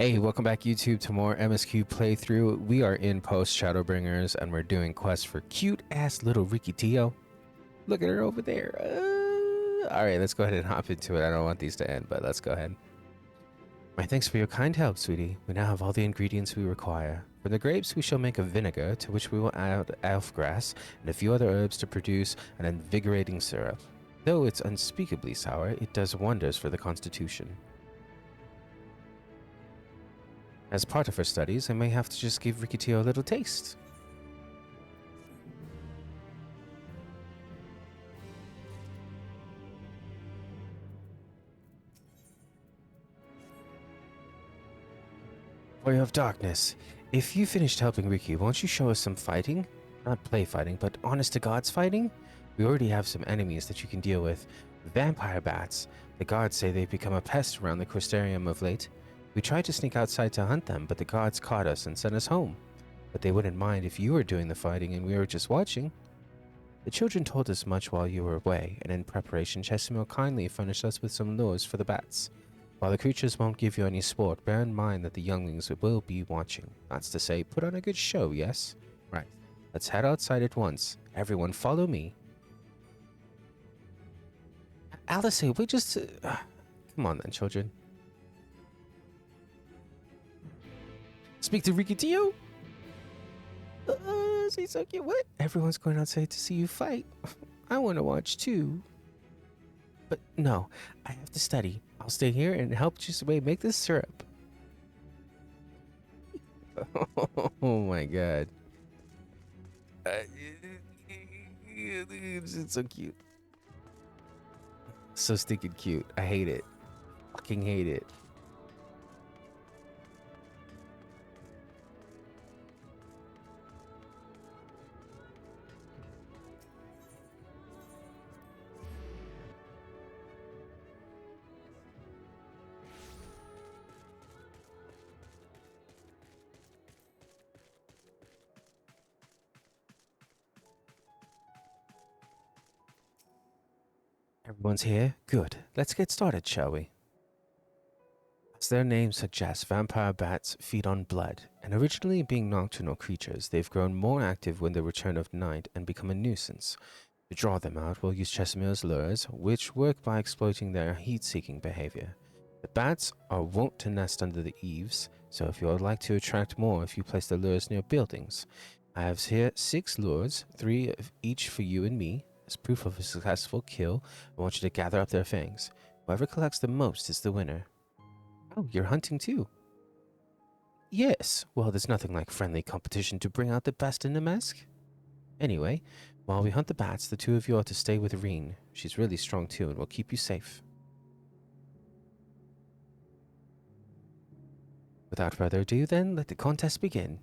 Hey, welcome back YouTube to more MSQ playthrough. We are in post Shadowbringers and we're doing quests for cute ass little Ricky Tio. Look at her over there. All right, let's go ahead and hop into it. I don't want these to end, but let's go ahead. My thanks for your kind help, sweetie. We now have all the ingredients we require. From the grapes, we shall make a vinegar to which we will add elf grass and a few other herbs to produce an invigorating syrup. Though it's unspeakably sour, it does wonders for the constitution. As part of her studies, I may have to just give Rikitio a little taste. Warrior of Darkness, if you finished helping Riki, won't you show us some fighting? Not play fighting, but honest to God's fighting? We already have some enemies that you can deal with. Vampire bats. The gods say they've become a pest around the Crystarium of late. We tried to sneak outside to hunt them, but the gods caught us and sent us home. But they wouldn't mind if you were doing the fighting and we were just watching. The children told us much while you were away, and in preparation, Chesimil kindly furnished us with some lures for the bats. While the creatures won't give you any sport, bear in mind that the younglings will be watching. That's to say, put on a good show, yes? Right. Let's head outside at once. Everyone follow me. Alice, we just... come on then, children. Speak to Rikitio? She's so cute. What? Everyone's going outside to see you fight. I want to watch too. But no, I have to study. I'll stay here and help Chisue make this syrup. Oh my god. It's so cute. So stinking cute. I hate it. Fucking hate it. Everyone's here? Good. Let's get started, shall we? As their name suggests, vampire bats feed on blood, and originally being nocturnal creatures, they've grown more active when the return of night and become a nuisance. To draw them out, we'll use Chesimil's lures, which work by exploiting their heat-seeking behavior. The bats are wont to nest under the eaves, so if you would like to attract more if you place the lures near buildings. I have here 6 lures, 3 of each for you and me. As proof of a successful kill, I want you to gather up their fangs. Whoever collects the most is the winner. Oh, you're hunting too? Yes. Well, there's nothing like friendly competition to bring out the best in the mask. Anyway, while we hunt the bats, the two of you are to stay with Reen. She's really strong too and will keep you safe. Without further ado then, let the contest begin.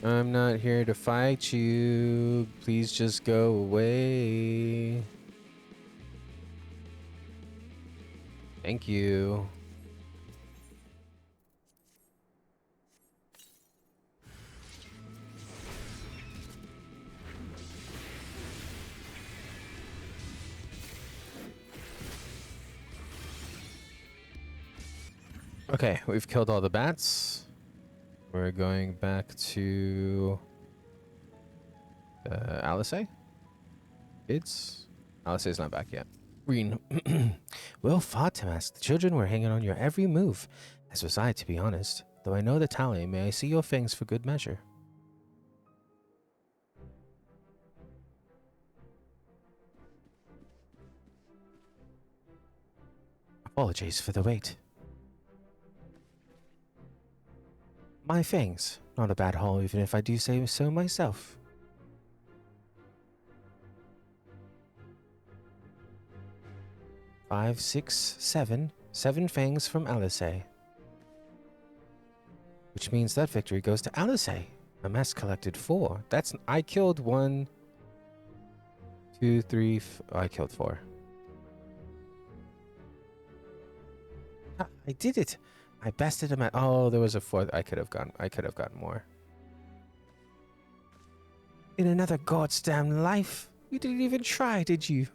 I'm not here to fight you. Please just go away. Thank you. Okay, we've killed all the bats. We're going back to Alice. Alice is not back yet. Reen. Well fought, Timas. The children were hanging on your every move, as was I, to be honest. Though I know the tally, may I see your fangs for good measure? Apologies for the wait. My fangs. Not a bad haul, even if I do say so myself. Five, 6, 7. 7 fangs from Alice. Which means that victory goes to Alice. My mess collected 4. I killed 1, 2, 3. I killed 4. Ah, I did it! I bested him at. Oh, there was a fourth. I could have gotten more. In another goddamn life. You didn't even try, did you?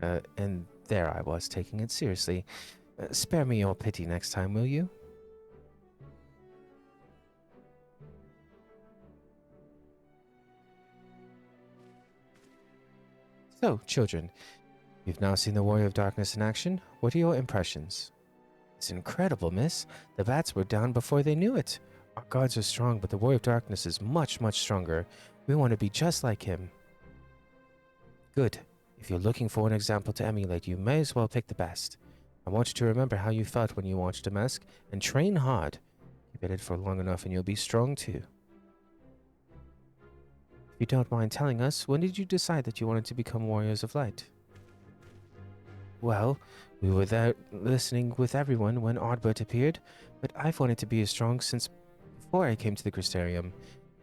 And there I was, taking it seriously. Spare me your pity next time, will you? So, children, you've now seen the Warrior of Darkness in action. What are your impressions? It's incredible, miss. The bats were down before they knew it. Our gods are strong, but the Warrior of Darkness is much, much stronger. We want to be just like him. Good. If you're looking for an example to emulate, you may as well pick the best. I want you to remember how you felt when you watched a mask, and train hard. Keep at it for long enough and you'll be strong too. If you don't mind telling us, when did you decide that you wanted to become Warriors of Light? Well, we were there listening with everyone when Oddbert appeared, but I've wanted to be as strong since before I came to the Crystarium.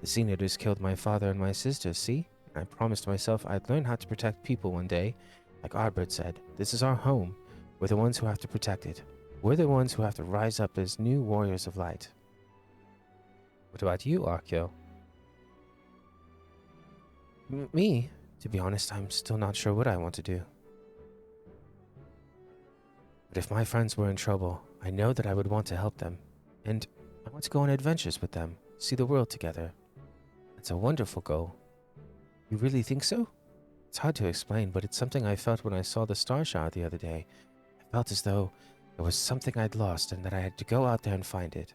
The Sea-Knitters killed my father and my sister, see? I promised myself I'd learn how to protect people one day. Like Oddbert said, this is our home. We're the ones who have to protect it. We're the ones who have to rise up as new Warriors of Light. What about you, Akio? Me? To be honest, I'm still not sure what I want to do. But if my friends were in trouble, I know that I would want to help them. And I want to go on adventures with them, see the world together. It's a wonderful goal. You really think so? It's hard to explain, but it's something I felt when I saw the star shower the other day. I felt as though there was something I'd lost and that I had to go out there and find it.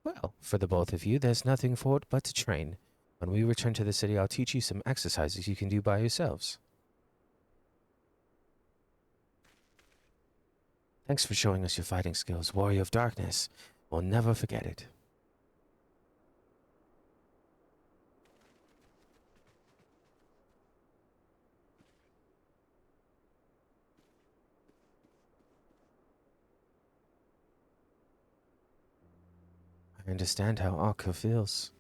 Well, for the both of you, there's nothing for it but to train. When we return to the city, I'll teach you some exercises you can do by yourselves. Thanks for showing us your fighting skills, Warrior of Darkness. We'll never forget it. I understand how Akka feels.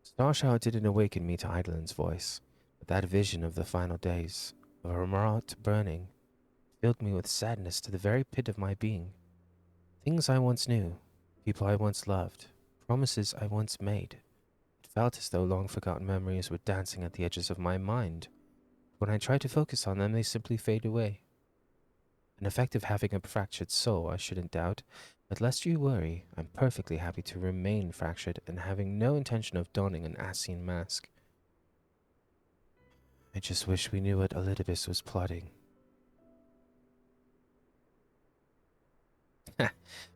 Starshower didn't awaken me to Eidolon's voice, but that vision of the final days, of a Marat burning, filled me with sadness to the very pit of my being. Things I once knew, people I once loved, promises I once made. It felt as though long-forgotten memories were dancing at the edges of my mind. When I try to focus on them, they simply fade away. An effect of having a fractured soul, I shouldn't doubt, but lest you worry, I'm perfectly happy to remain fractured and having no intention of donning an Asine mask. I just wish we knew what Elidibus was plotting.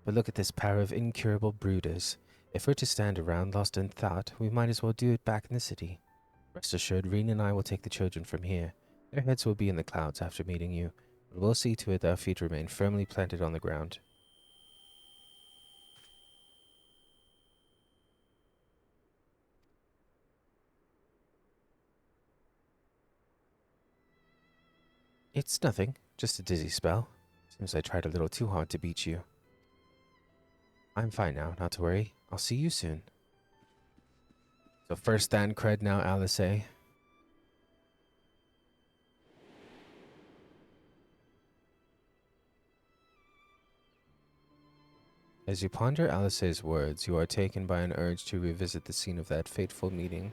But look at this pair of incurable brooders. If we're to stand around lost in thought, we might as well do it back in the city. Rest assured, Reen and I will take the children from here. Their heads will be in the clouds after meeting you, but we'll see to it their feet remain firmly planted on the ground. It's nothing, just a dizzy spell. Seems I tried a little too hard to beat you. I'm fine now, not to worry. I'll see you soon. So first Dan cred, now Alice. As you ponder Alice's words, you are taken by an urge to revisit the scene of that fateful meeting.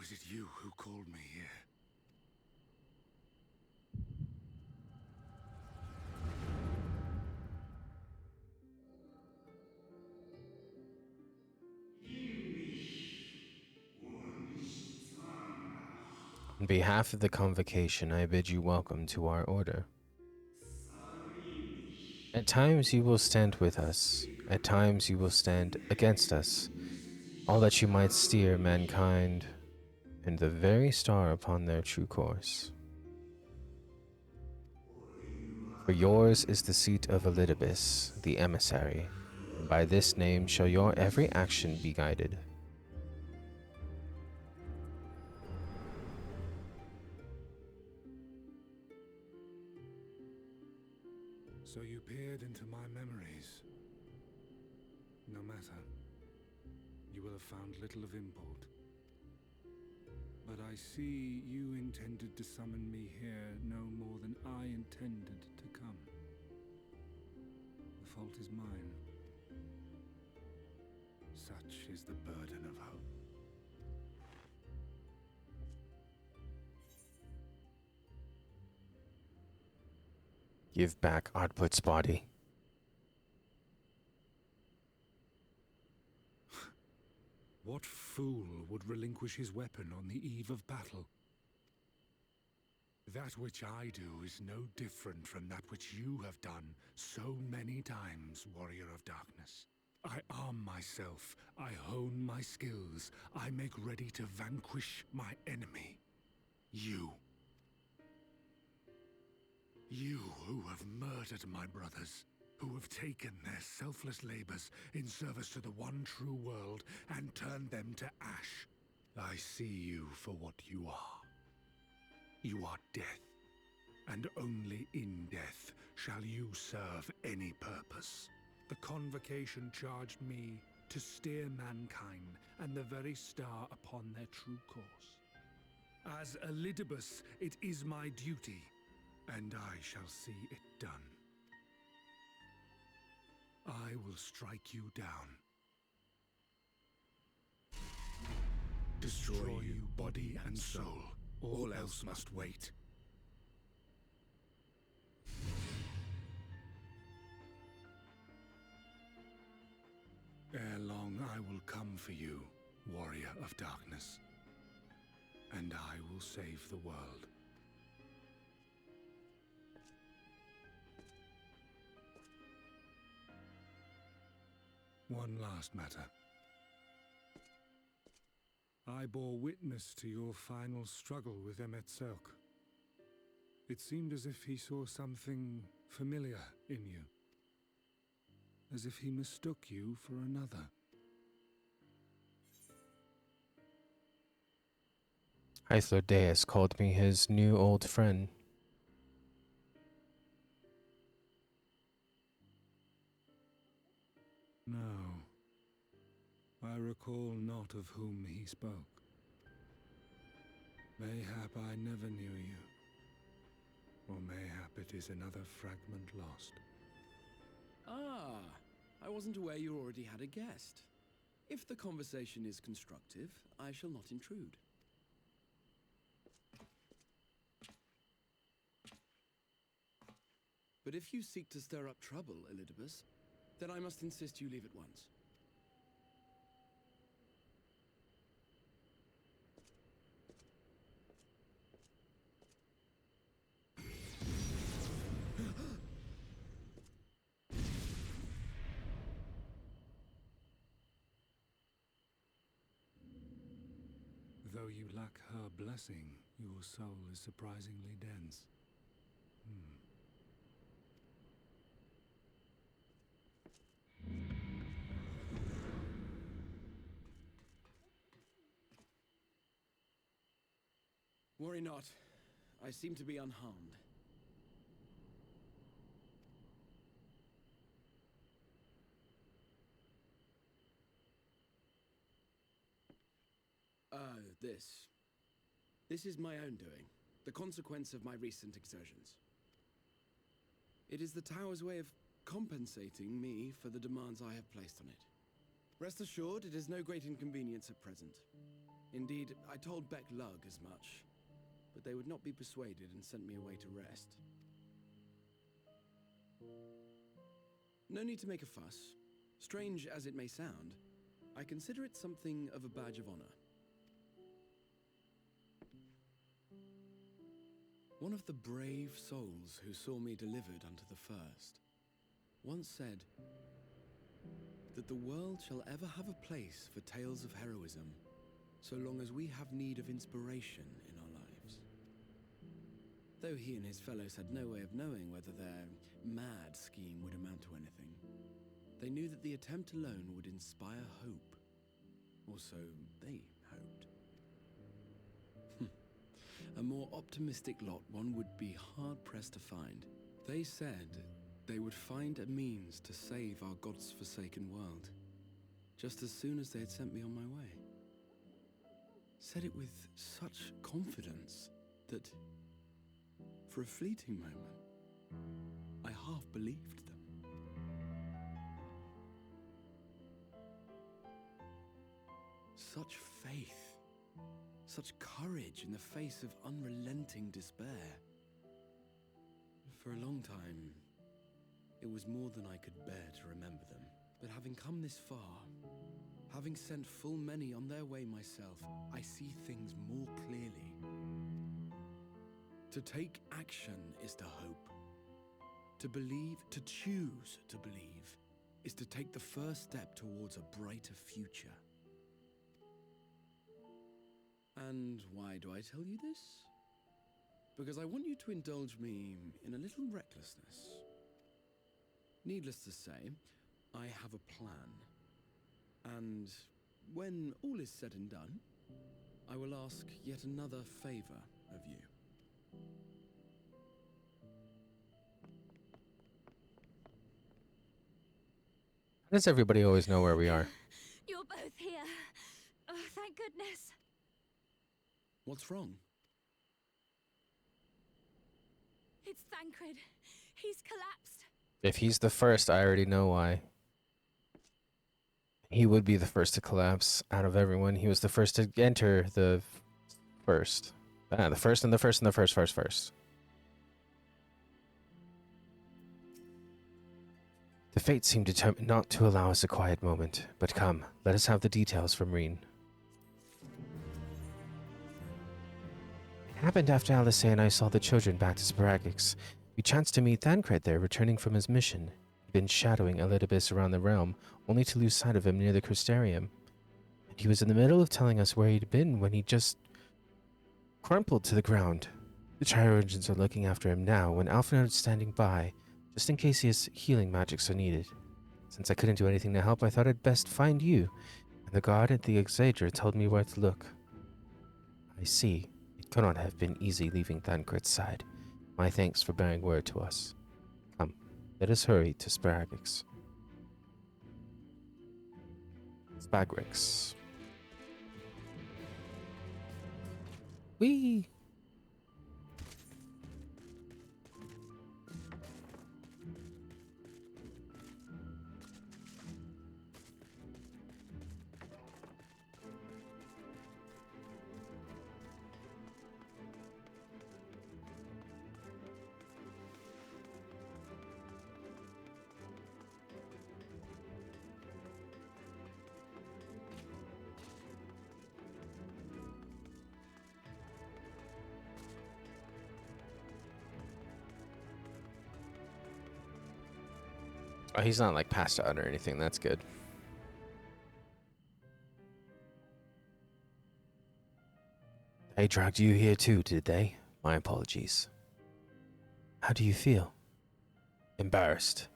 Was it you who called me here? On behalf of the convocation, I bid you welcome to our order. At times you will stand with us, at times you will stand against us, all that you might steer mankind and the very star upon their true course. For yours is the seat of Elidibus, the emissary, and by this name shall your every action be guided. So you peered into my memories. No matter. You will have found little of import. But I see you intended to summon me here no more than I intended to come. The fault is mine. Such is the burden of hope. Give back Ardput's body. What fool would relinquish his weapon on the eve of battle? That which I do is no different from that which you have done so many times, Warrior of Darkness. I arm myself, I hone my skills, I make ready to vanquish my enemy. You. You who have murdered my brothers, who have taken their selfless labors in service to the one true world and turned them to ash. I see you for what you are. You are death, and only in death shall you serve any purpose. The convocation charged me to steer mankind and the very star upon their true course. As Elidibus, it is my duty, and I shall see it done. I will strike you down. Destroy you body and soul. All else must wait. Ere long I will come for you, Warrior of Darkness. And I will save the world. One last matter. I bore witness to your final struggle with MSQ. It seemed as if he saw something familiar in you. As if he mistook you for another. Hythlodeus called me his new old friend. No, I recall not of whom he spoke. Mayhap I never knew you, or mayhap it is another fragment lost. Ah, I wasn't aware you already had a guest. If the conversation is constructive, I shall not intrude. But if you seek to stir up trouble, Elidibus, then I must insist you leave at once. Though you lack her blessing, your soul is surprisingly dense. Worry not. I seem to be unharmed. This is my own doing, the consequence of my recent exertions. It is the Tower's way of compensating me for the demands I have placed on it. Rest assured, it is no great inconvenience at present. Indeed, I told Beck Lug as much, but they would not be persuaded and sent me away to rest. No need to make a fuss. Strange as it may sound, I consider it something of a badge of honor. One of the brave souls who saw me delivered unto the first once said that the world shall ever have a place for tales of heroism so long as we have need of inspiration in our lives. Though he and his fellows had no way of knowing whether their mad scheme would amount to anything, they knew that the attempt alone would inspire hope. Or so they hoped. A more optimistic lot one would be hard-pressed to find. They said they would find a means to save our God's forsaken world, just as soon as they had sent me on my way. Said it with such confidence that, for a fleeting moment, I half believed them. Such faith. Such courage in the face of unrelenting despair. For a long time, it was more than I could bear to remember them. But having come this far, having sent full many on their way myself, I see things more clearly. To take action is to hope. To believe, to choose to believe, is to take the first step towards a brighter future. And why do I tell you this? Because I want you to indulge me in a little recklessness. Needless to say, I have a plan. And when all is said and done, I will ask yet another favor of you. How does everybody always know where we are? You're both here. Oh, thank goodness. What's wrong? It's Thancred. He's collapsed. If he's the first, I already know why. He would be the first to collapse out of everyone. He was the first to enter the first. The first and the first and the first. The fates seem determined not to allow us a quiet moment. But come, let us have the details from Reen. It happened after Alice and I saw the children back to Sporagix. We chanced to meet Thancred there, returning from his mission. He'd been shadowing Elidibus around the realm, only to lose sight of him near the Crystarium. And he was in the middle of telling us where he'd been when he just crumpled to the ground. The Chirurgeons are looking after him now, when Alphenard is standing by, just in case his healing magics are needed. Since I couldn't do anything to help, I thought I'd best find you, and the guard at the Exedra told me where to look. I see. It could not have been easy leaving Thancred's side. My thanks for bearing word to us. Come, let us hurry to Sporagix. Spagrix. Whee! Oh, he's not like passed out or anything. That's good. They dragged you here too, did they? My apologies. How do you feel? Embarrassed.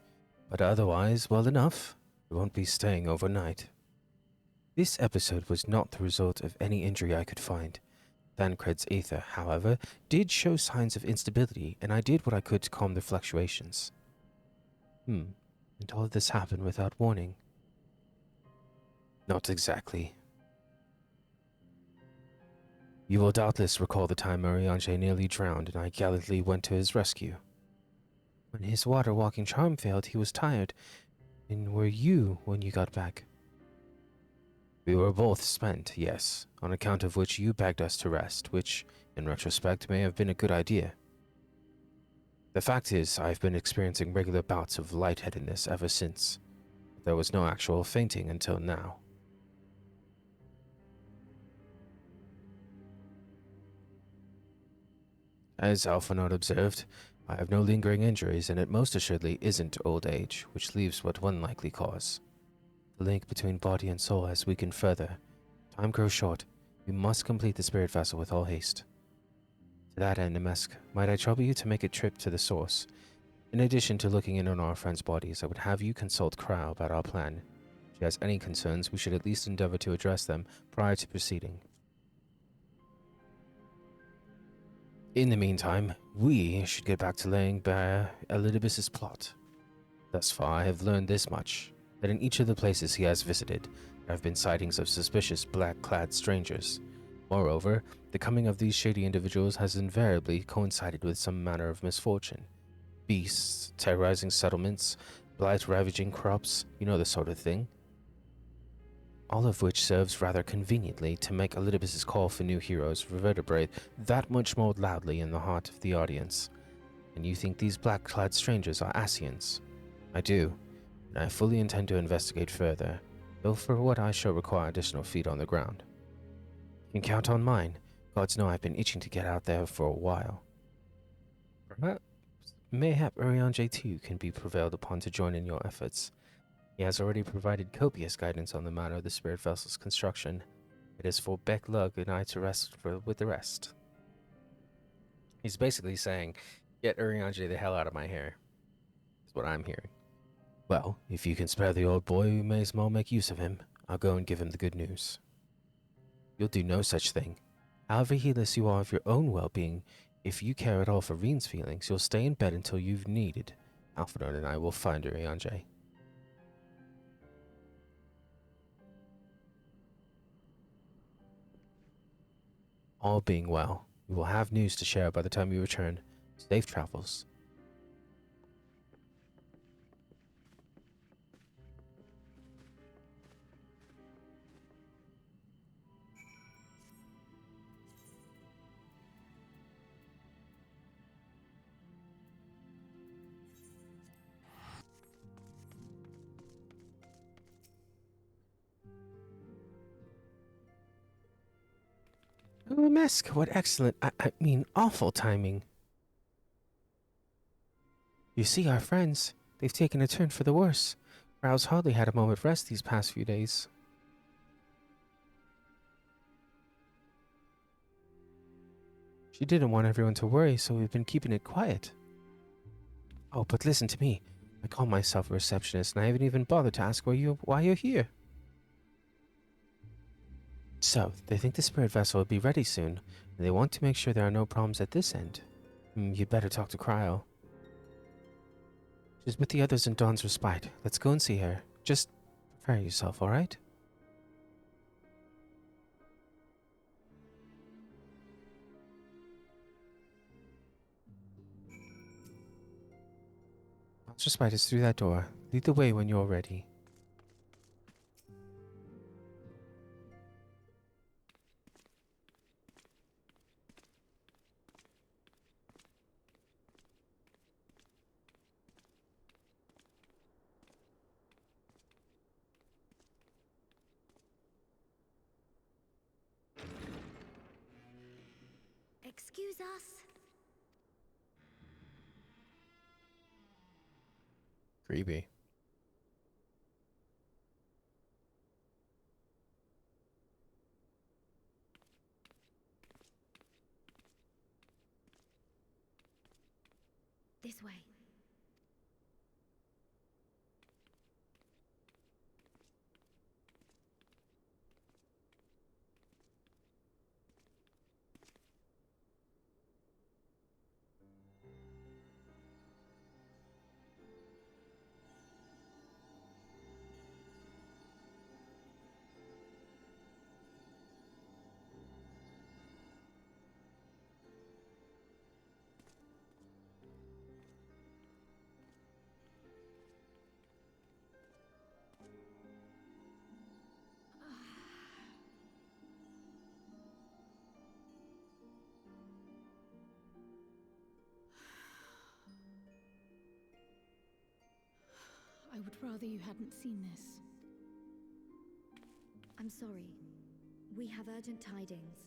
But otherwise, well enough. We won't be staying overnight. This episode was not the result of any injury I could find. Thancred's aether, however, did show signs of instability, and I did what I could to calm the fluctuations. And all of this happened without warning? Not exactly. You will doubtless recall the time Mariange nearly drowned and I gallantly went to his rescue. When his water-walking charm failed, he was tired. And were you when you got back? We were both spent, yes, on account of which you begged us to rest, which, in retrospect, may have been a good idea. The fact is, I've been experiencing regular bouts of lightheadedness ever since. There was no actual fainting until now. As Alphinaud observed, I have no lingering injuries, and it most assuredly isn't old age, which leaves but one likely cause. The link between body and soul has weakened further. Time grows short. We must complete the spirit vessel with all haste. To that end, MSQ, might I trouble you to make a trip to the source? In addition to looking in on our friends' bodies, I would have you consult Crow about our plan. If she has any concerns, we should at least endeavor to address them prior to proceeding. In the meantime, we should get back to laying bare Elidibus's plot. Thus far, I have learned this much, that in each of the places he has visited, there have been sightings of suspicious black-clad strangers. Moreover, the coming of these shady individuals has invariably coincided with some manner of misfortune. Beasts, terrorizing settlements, blight ravaging crops, you know the sort of thing. All of which serves rather conveniently to make Elidibus's call for new heroes reverberate that much more loudly in the heart of the audience. And you think these black-clad strangers are Ascians? I do, and I fully intend to investigate further, though for what I shall require additional feet on the ground. You can count on mine. Gods know I've been itching to get out there for a while. Mayhap Urianger too can be prevailed upon to join in your efforts. He has already provided copious guidance on the matter of the spirit vessel's construction. It is for Beck Lug and I to rest with the rest. He's basically saying, get Urianger the hell out of my hair. That's what I'm hearing. Well, if you can spare the old boy, we may as well make use of him. I'll go and give him the good news. You'll do no such thing. However heedless you are of your own well-being, if you care at all for Reen's feelings, you'll stay in bed until you've needed. Alphinaud and I will find Urianger. All being well, we will have news to share by the time you return. Safe travels. Oh, MSQ, what excellent, I mean awful timing. You see, our friends, they've taken a turn for the worse. Row's hardly had a moment of rest these past few days. She didn't want everyone to worry, so we've been keeping it quiet. Oh, but listen to me. I call myself a receptionist, and I haven't even bothered to ask why you're here. So, they think the spirit vessel will be ready soon, and they want to make sure there are no problems at this end. You'd better talk to Cryo. She's with the others in Dawn's Respite. Let's go and see her. Just prepare yourself, alright? Dawn's Respite is through that door. Lead the way when you're ready. Excuse us. Creepy. This way. I would rather you hadn't seen this. I'm sorry. We have urgent tidings.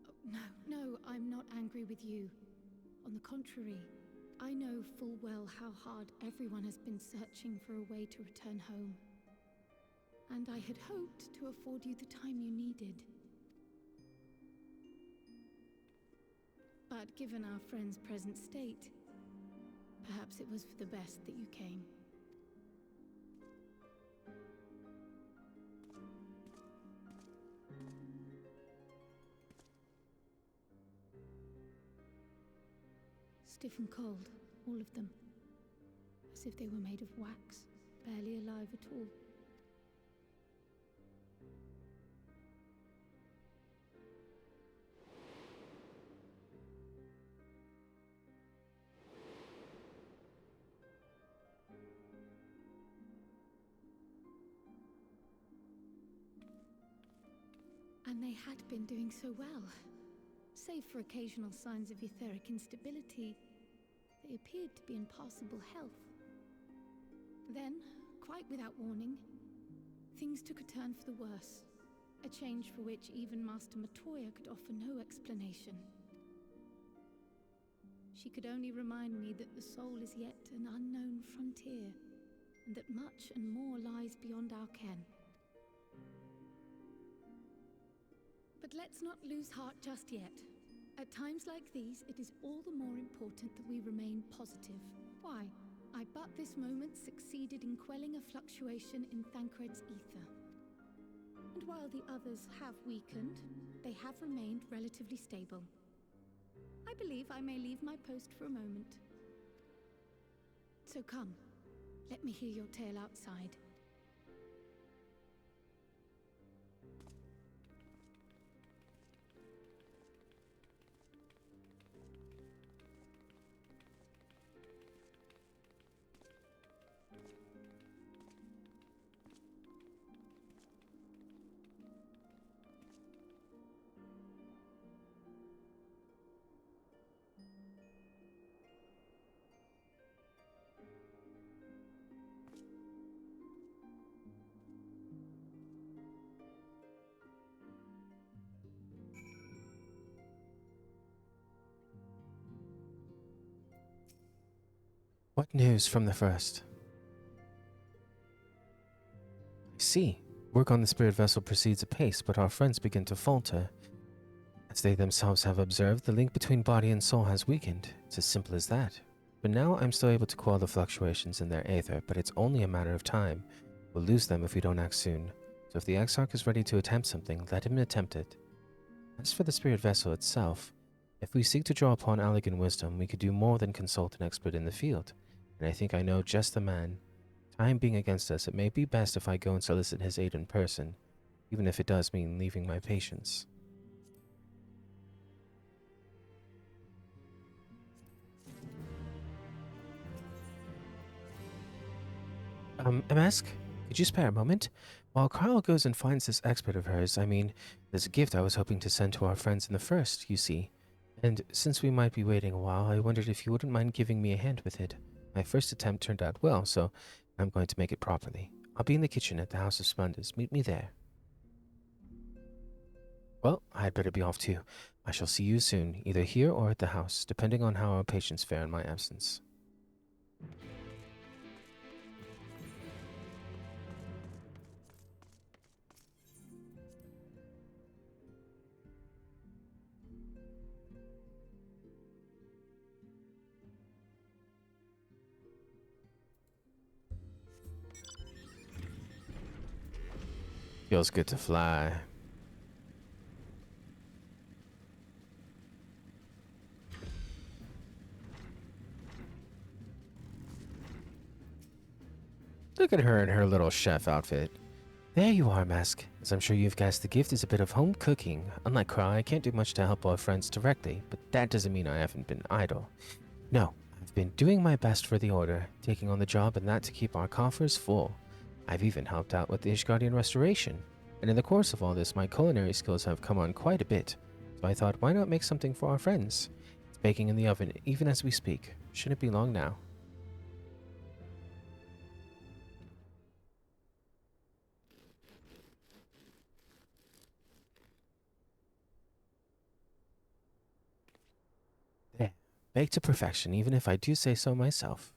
Oh, no, I'm not angry with you. On the contrary, I know full well how hard everyone has been searching for a way to return home. And I had hoped to afford you the time you needed. But given our friend's present state, perhaps it was for the best that you came. Stiff and cold, all of them. As if they were made of wax, barely alive at all. And they had been doing so well. Save for occasional signs of etheric instability, they appeared to be in passable health. Then, quite without warning, things took a turn for the worse. A change for which even Master Matoya could offer no explanation. She could only remind me that the soul is yet an unknown frontier, and that much and more lies beyond our ken. But let's not lose heart just yet. At times like these, it is all the more important that we remain positive. Why? I but this moment succeeded in quelling a fluctuation in Thancred's ether. And while the others have weakened, they have remained relatively stable. I believe I may leave my post for a moment. So come, let me hear your tale outside. What news from the first? I see. Work on the spirit vessel proceeds apace, but our friends begin to falter. As they themselves have observed, the link between body and soul has weakened. It's as simple as that. But now I'm still able to quell the fluctuations in their aether, but it's only a matter of time. We'll lose them if we don't act soon. So if the Exarch is ready to attempt something, let him attempt it. As for the spirit vessel itself, if we seek to draw upon Allegan wisdom, we could do more than consult an expert in the field. And I think I know just the man. Time being against us, it may be best if I go and solicit his aid in person, even if it does mean leaving my patients. MSQ, could you spare a moment? While Carl goes and finds this expert of hers, there's a gift I was hoping to send to our friends in the first, you see. And since we might be waiting a while, I wondered if you wouldn't mind giving me a hand with it. My first attempt turned out well, so I'm going to make it properly. I'll be in the kitchen at the House of Splendors. Meet me there. Well, I'd better be off too. I shall see you soon, either here or at the house, depending on how our patients fare in my absence. Feels good to fly. Look at her in her little chef outfit. There you are, MSQ. As I'm sure you've guessed, the gift is a bit of home cooking. Unlike Cry, I can't do much to help our friends directly, but that doesn't mean I haven't been idle. No, I've been doing my best for the Order, taking on the job and that to keep our coffers full. I've even helped out with the Ishgardian restoration, and in the course of all this, my culinary skills have come on quite a bit, so I thought, why not make something for our friends? It's baking in the oven even as we speak. Shouldn't be long now. There. Baked to perfection, even if I do say so myself.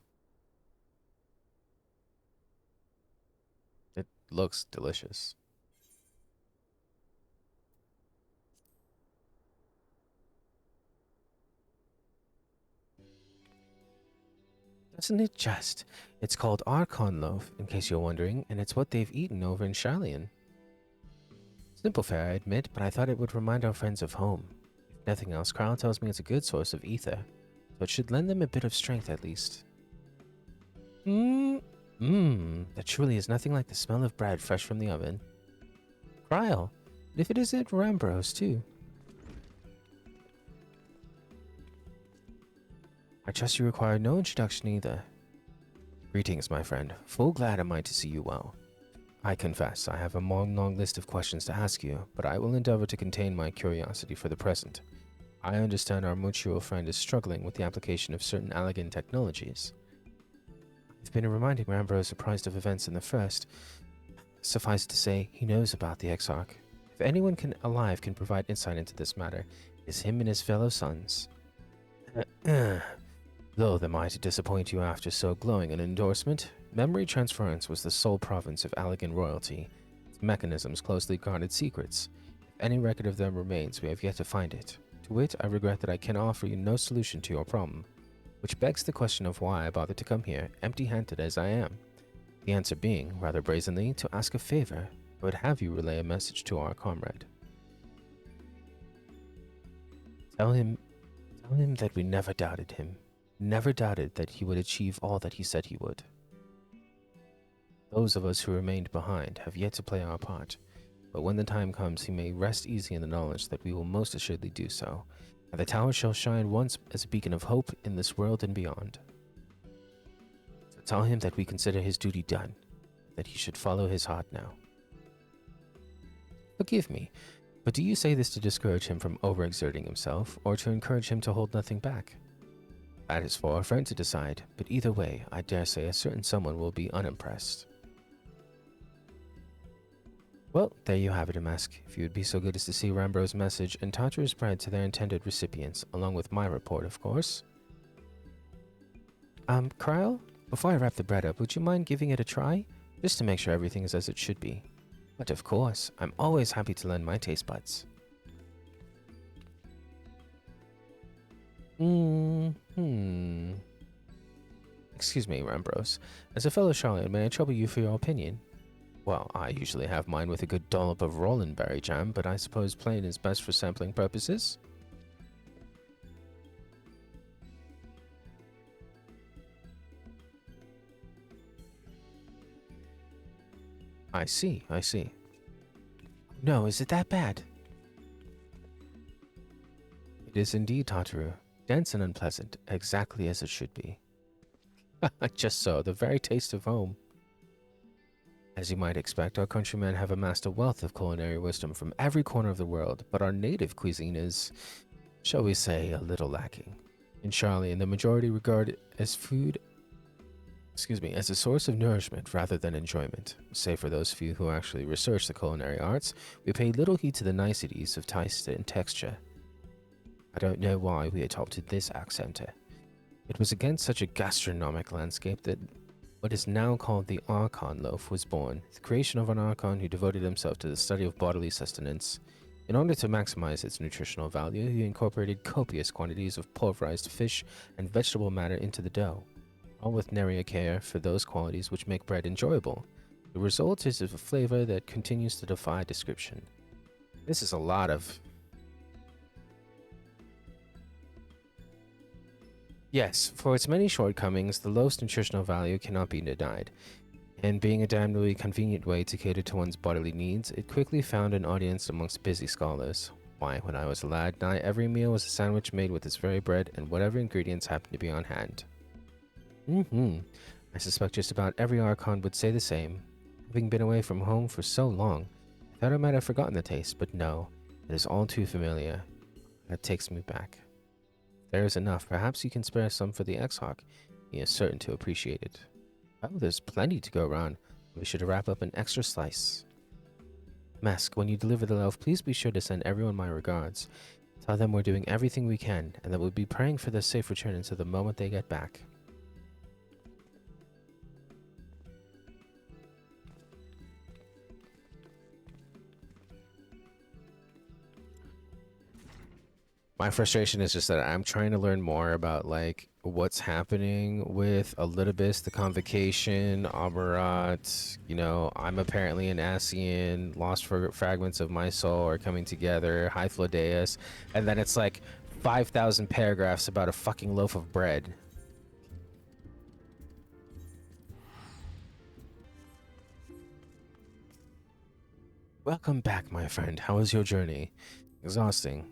It looks delicious. Doesn't it just? It's called Archon loaf, in case you're wondering, and it's what they've eaten over in Charlian. Simple fare, I admit, but I thought it would remind our friends of home. If nothing else, Kyle tells me it's a good source of ether, so it should lend them a bit of strength at least. That truly is nothing like the smell of bread fresh from the oven. Cryle, and if it isn't Rambros too. I trust you require no introduction either. Greetings, my friend. Full glad am I to see you well. I confess, I have a long list of questions to ask you, but I will endeavor to contain my curiosity for the present. I understand our mutual friend is struggling with the application of certain Allegan technologies. I've been reminding Rambros apprised of events in the first. Suffice to say, he knows about the Exarch. If anyone alive can provide insight into this matter, it is him and his fellow sons. Loath am I to disappoint you after so glowing an endorsement. Memory transference was the sole province of Allegan royalty. Its mechanisms closely guarded secrets. If any record of them remains, we have yet to find it. To wit, I regret that I can offer you no solution to your problem, which begs the question of why I bothered to come here, empty-handed as I am. The answer being, rather brazenly, to ask a favor. I would have you relay a message to our comrade. Tell him that we never doubted him. Never doubted that he would achieve all that he said he would. Those of us who remained behind have yet to play our part, but when the time comes, he may rest easy in the knowledge that we will most assuredly do so, and the tower shall shine once as a beacon of hope in this world and beyond. So tell him that we consider his duty done, that he should follow his heart now. Forgive me, but do you say this to discourage him from overexerting himself, or to encourage him to hold nothing back? That is for a friend to decide, but either way, I dare say a certain someone will be unimpressed. Well, there you have it, MSQ. If you would be so good as to see Rambro's message and Tatru's bread to their intended recipients, along with my report, of course. Cryle, before I wrap the bread up, would you mind giving it a try? Just to make sure everything is as it should be. But of course, I'm always happy to lend my taste buds. Excuse me, Rambros. As a fellow Charlotte, may I trouble you for your opinion? Well, I usually have mine with a good dollop of Rollenberry jam, but I suppose plain is best for sampling purposes? I see. No, is it that bad? It is indeed, Tataru. Dense and unpleasant, exactly as it should be. Just so, the very taste of home. As you might expect, our countrymen have amassed a wealth of culinary wisdom from every corner of the world, but our native cuisine is, shall we say, a little lacking. In Charlian, the majority regard it as food, as a source of nourishment rather than enjoyment. Save for those few who actually research the culinary arts, we pay little heed to the niceties of taste and texture. I don't know why we adopted this accent. It was against such a gastronomic landscape that what is now called the Archon loaf was born, the creation of an Archon who devoted himself to the study of bodily sustenance. In order to maximize its nutritional value, he incorporated copious quantities of pulverized fish and vegetable matter into the dough, all with nary care for those qualities which make bread enjoyable. The result is a flavor that continues to defy description. This is a lot of... Yes, for its many shortcomings, the loaf's nutritional value cannot be denied, and being a damnably convenient way to cater to one's bodily needs, it quickly found an audience amongst busy scholars. Why, when I was a lad, nigh every meal was a sandwich made with this very bread and whatever ingredients happened to be on hand. I suspect just about every Archon would say the same. Having been away from home for so long, I thought I might have forgotten the taste, but no, it is all too familiar. That takes me back. there is enough. Perhaps you can spare some for the X-Hawk. He is certain to appreciate it. Oh, there's plenty to go around. We should wrap up an extra slice. Mask, when you deliver the loaf, please be sure to send everyone my regards. Tell them we're doing everything we can, and that we'll be praying for their safe return until the moment they get back. My frustration is just that I'm trying to learn more about, like, what's happening with Elidibus, the Convocation, Amarat. You know, I'm apparently an Asian. Lost fragments of my soul are coming together. Hyphlodeus. And then it's like 5,000 paragraphs about a fucking loaf of bread. Welcome back, my friend. How was your journey? Exhausting.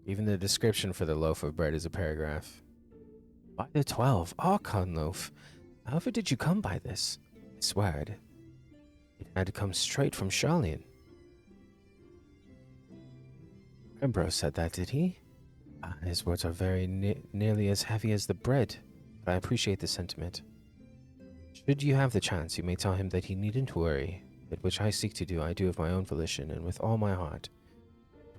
Even the description for the loaf of bread is a paragraph. By the 12, Archon loaf. However did you come by this? I swear it had to come straight from Charlian. Ambrose said that, did he? His words are very nearly as heavy as the bread, but I appreciate the sentiment. Should you have the chance, you may tell him that he needn't worry. That which I seek to do, I do of my own volition and with all my heart.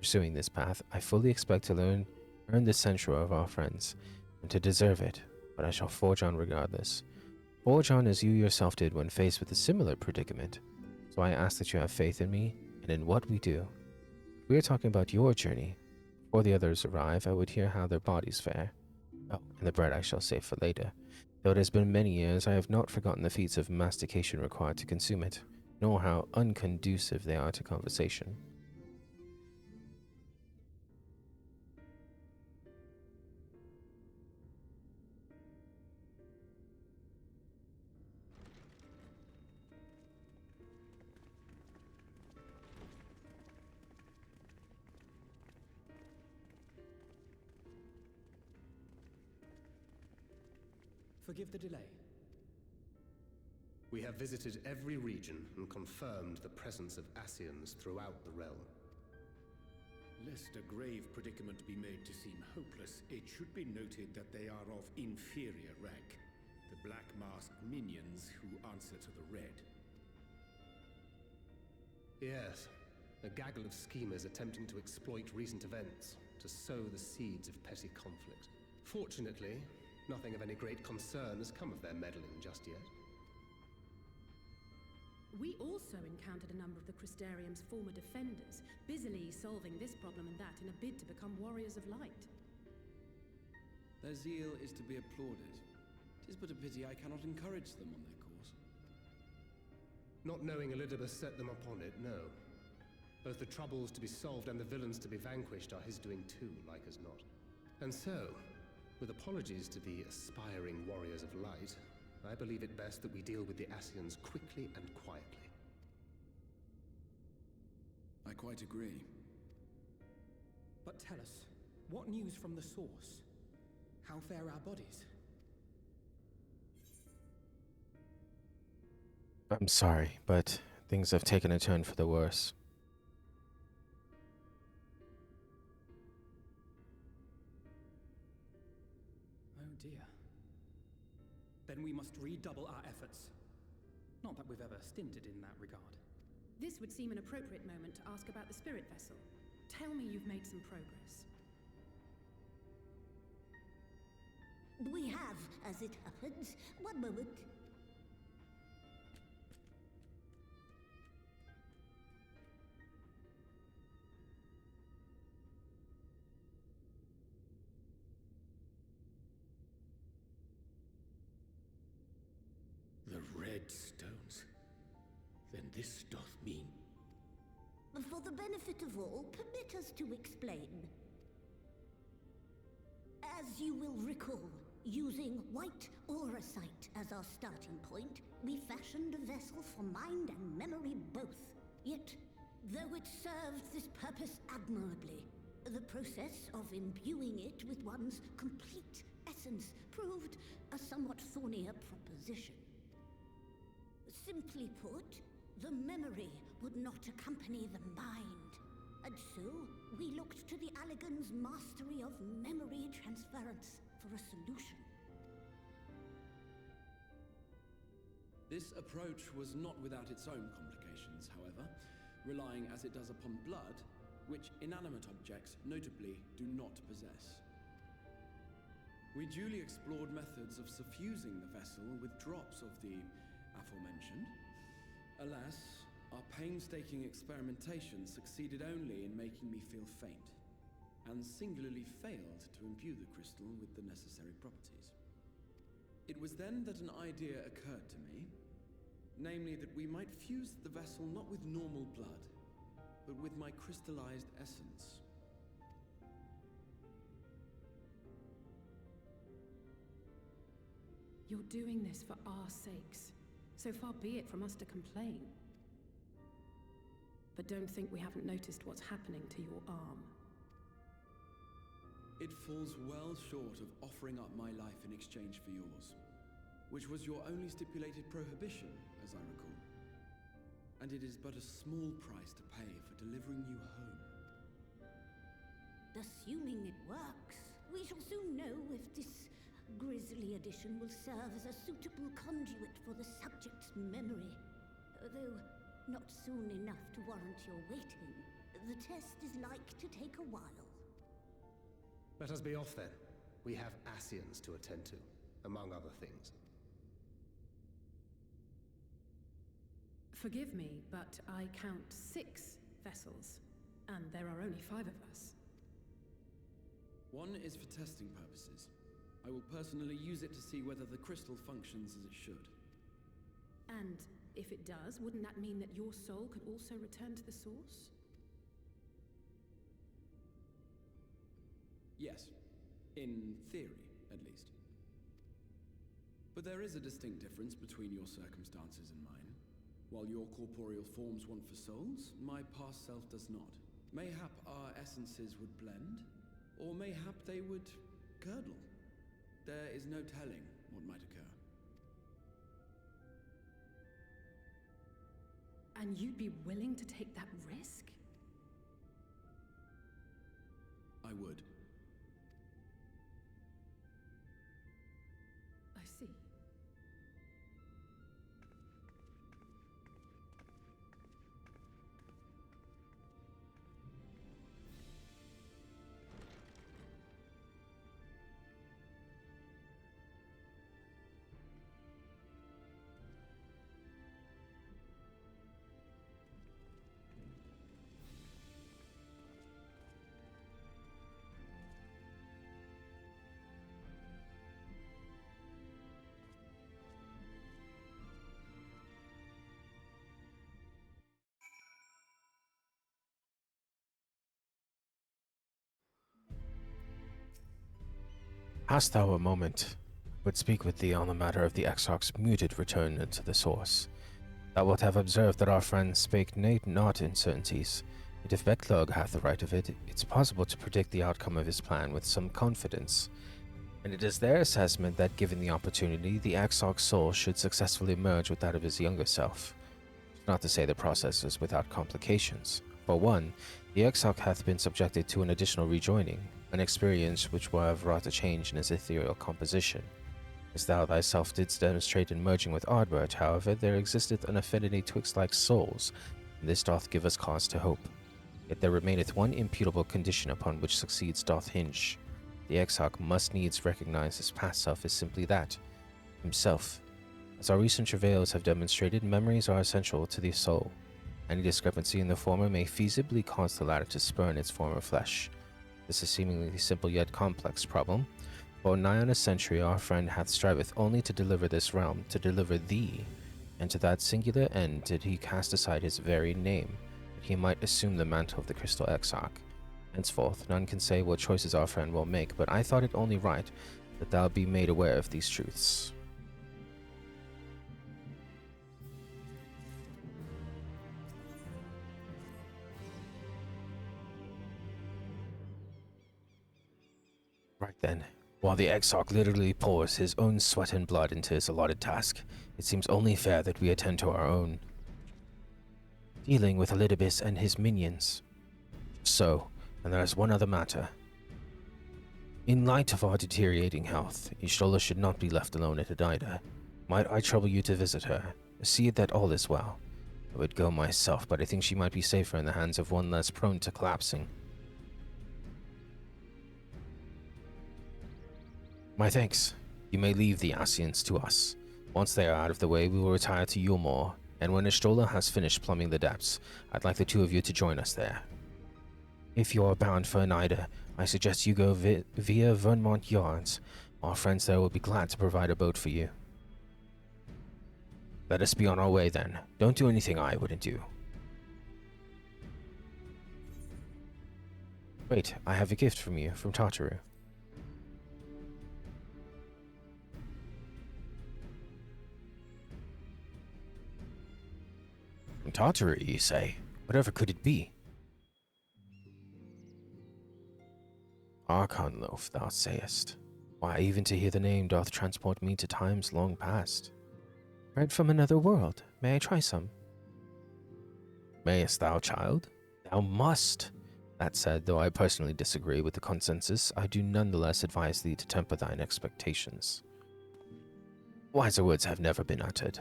Pursuing this path, I fully expect to earn the censure of our friends, and to deserve it, but I shall forge on regardless. Forge on as you yourself did when faced with a similar predicament. So I ask that you have faith in me, and in what we do. We are talking about your journey. Before the others arrive, I would hear how their bodies fare. Oh, and the bread I shall save for later. Though it has been many years, I have not forgotten the feats of mastication required to consume it, nor how unconducive they are to conversation. Forgive the delay. We have visited every region and confirmed the presence of Asians throughout the realm. Lest a grave predicament be made to seem hopeless, it should be noted that they are of inferior rank. The black-masked minions who answer to the red. Yes, a gaggle of schemers attempting to exploit recent events, to sow the seeds of petty conflict. Fortunately, nothing of any great concern has come of their meddling just yet. We also encountered a number of the Crystarium's former defenders, busily solving this problem and that in a bid to become warriors of light. Their zeal is to be applauded. 'Tis but a pity I cannot encourage them on their course. Not knowing Elidibus set them upon it, no. Both the troubles to be solved and the villains to be vanquished are his doing too, like as not. And so, with apologies to the aspiring warriors of light, I believe it best that we deal with the Asians quickly and quietly. I quite agree. But tell us, what news from the source? How fare our bodies? I'm sorry, but things have taken a turn for the worse. Oh dear. Then we must redouble our efforts. Not that we've ever stinted in that regard. This would seem an appropriate moment to ask about the spirit vessel. Tell me you've made some progress. We have, as it happens. One moment. The red stones. Then this doth mean... For the benefit of all, permit us to explain. As you will recall, using white auracite as our starting point, we fashioned a vessel for mind and memory both. Yet, though it served this purpose admirably, the process of imbuing it with one's complete essence proved a somewhat thornier proposition. Simply put, the memory would not accompany the mind. And so, we looked to the Allegan's mastery of memory transference for a solution. This approach was not without its own complications, however, relying as it does upon blood, which inanimate objects notably do not possess. We duly explored methods of suffusing the vessel with drops of the aforementioned. Alas, our painstaking experimentation succeeded only in making me feel faint, and singularly failed to imbue the crystal with the necessary properties. It was then that an idea occurred to me, namely that we might fuse the vessel not with normal blood, but with my crystallized essence. You're doing this for our sakes, so far be it from us to complain. But don't think we haven't noticed what's happening to your arm. It falls well short of offering up my life in exchange for yours, which was your only stipulated prohibition, as I recall. And it is but a small price to pay for delivering you home. Assuming it works, we shall soon know if this grisly addition will serve as a suitable conduit for the subject's memory. Though not soon enough to warrant your waiting, the test is like to take a while. Let us be off then. We have Ascians to attend to, among other things. Forgive me, but I count 6 vessels, and there are only 5 of us. One is for testing purposes. I will personally use it to see whether the crystal functions as it should. And if it does, wouldn't that mean that your soul could also return to the source? Yes. In theory, at least. But there is a distinct difference between your circumstances and mine. While your corporeal forms want for souls, my past self does not. Mayhap our essences would blend, or mayhap they would curdle. There is no telling what might occur. And you'd be willing to take that risk? I would. I see. Hast thou a moment? Would speak with thee on the matter of the Exarch's muted return into the source. Thou wilt have observed that our friend spake not in certainties, yet if Becklog hath the right of it, it's possible to predict the outcome of his plan with some confidence. And it is their assessment that, given the opportunity, the Exarch's soul should successfully merge with that of his younger self. Not to say the process is without complications. For one, the Exarch hath been subjected to an additional rejoining, an experience which will have wrought a change in his ethereal composition. As thou thyself didst demonstrate in merging with Ardbert, however, there existeth an affinity twixt like souls, and this doth give us cause to hope. Yet there remaineth one imputable condition upon which succeeds doth hinge. The Exarch must needs recognize his past self as simply that, himself. As our recent travails have demonstrated, memories are essential to the soul. Any discrepancy in the former may feasibly cause the latter to spurn its former flesh. This is seemingly a simple yet complex problem. For nigh on a century our friend hath striveth only to deliver this realm, to deliver thee, and to that singular end did he cast aside his very name, that he might assume the mantle of the Crystal Exarch. Henceforth none can say what choices our friend will make, but I thought it only right that thou be made aware of these truths. Right then, while the Exarch literally pours his own sweat and blood into his allotted task, it seems only fair that we attend to our own. Dealing with Elidibus and his minions. So, and there is one other matter. In light of our deteriorating health, Ishtola should not be left alone at Adaida. Might I trouble you to visit her, see that all is well? I would go myself, but I think she might be safer in the hands of one less prone to collapsing. My thanks. You may leave the Asians to us. Once they are out of the way, we will retire to Yulmore, and when Ishtola has finished plumbing the depths, I'd like the two of you to join us there. If you are bound for Anaida, I suggest you go via Vermont Yards. Our friends there will be glad to provide a boat for you. Let us be on our way then. Don't do anything I wouldn't do. Wait, I have a gift from you, from Tartaru. From Tartaru, you say? Whatever could it be? Archon loaf, thou sayest. Why, even to hear the name doth transport me to times long past. Bread from another world. May I try some? Mayest thou, child? Thou must! That said, though I personally disagree with the consensus, I do nonetheless advise thee to temper thine expectations. Wiser words have never been uttered.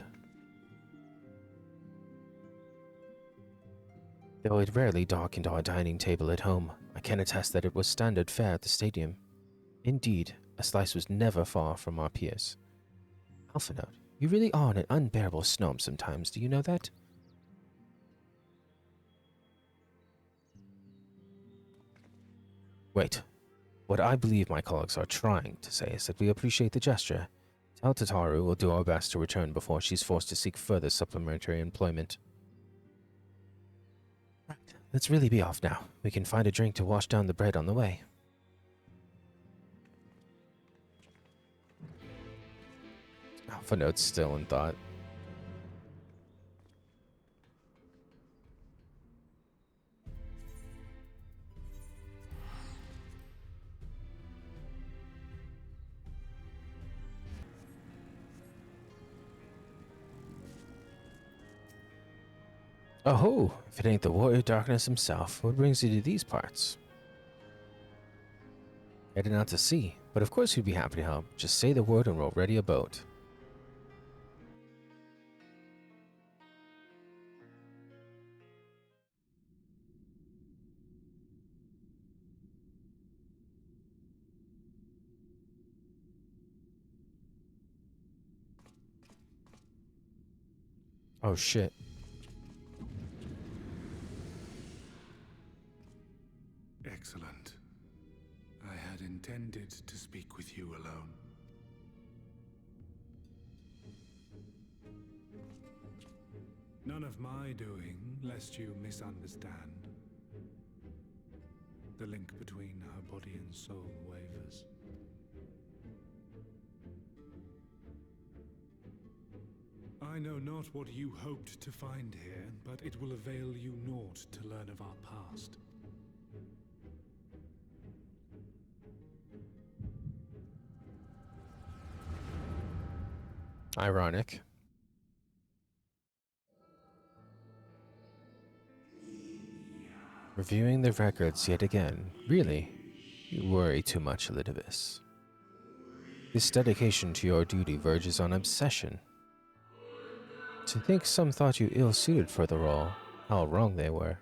Though it rarely darkened our dining table at home, I can attest that it was standard fare at the stadium. Indeed, a slice was never far from our peers. Alphanote, you really are an unbearable snob sometimes, do you know that? Wait. What I believe my colleagues are trying to say is that we appreciate the gesture. Tell Tataru we'll do our best to return before she's forced to seek further supplementary employment. Right, let's really be off now. We can find a drink to wash down the bread on the way. Alphanote's still in thought. Oh, if it ain't the Warrior Darkness himself, what brings you to these parts? Heading out to sea, but of course we'd be happy to help. Just say the word and we'll ready a boat. Oh shit. Excellent. I had intended to speak with you alone. None of my doing, lest you misunderstand. The link between her body and soul wavers. I know not what you hoped to find here, but it will avail you naught to learn of our past. Ironic. Reviewing the records yet again. Really? You worry too much, Elidibus. This dedication to your duty verges on obsession. To think some thought you ill-suited for the role, how wrong they were.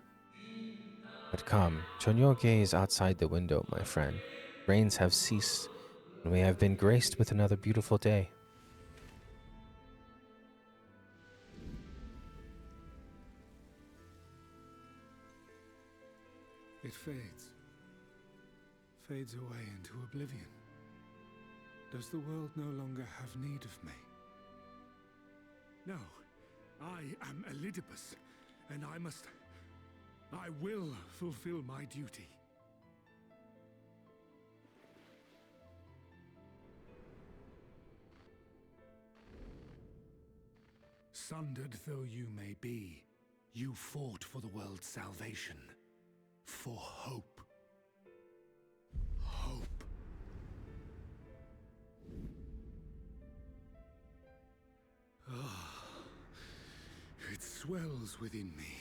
But come, turn your gaze outside the window, my friend. Rains have ceased, and we have been graced with another beautiful day. It fades. Fades away into oblivion. Does the world no longer have need of me? No. I am Elidibus, and I will fulfill my duty. Sundered though you may be, you fought for the world's salvation. For hope. Hope. It swells within me,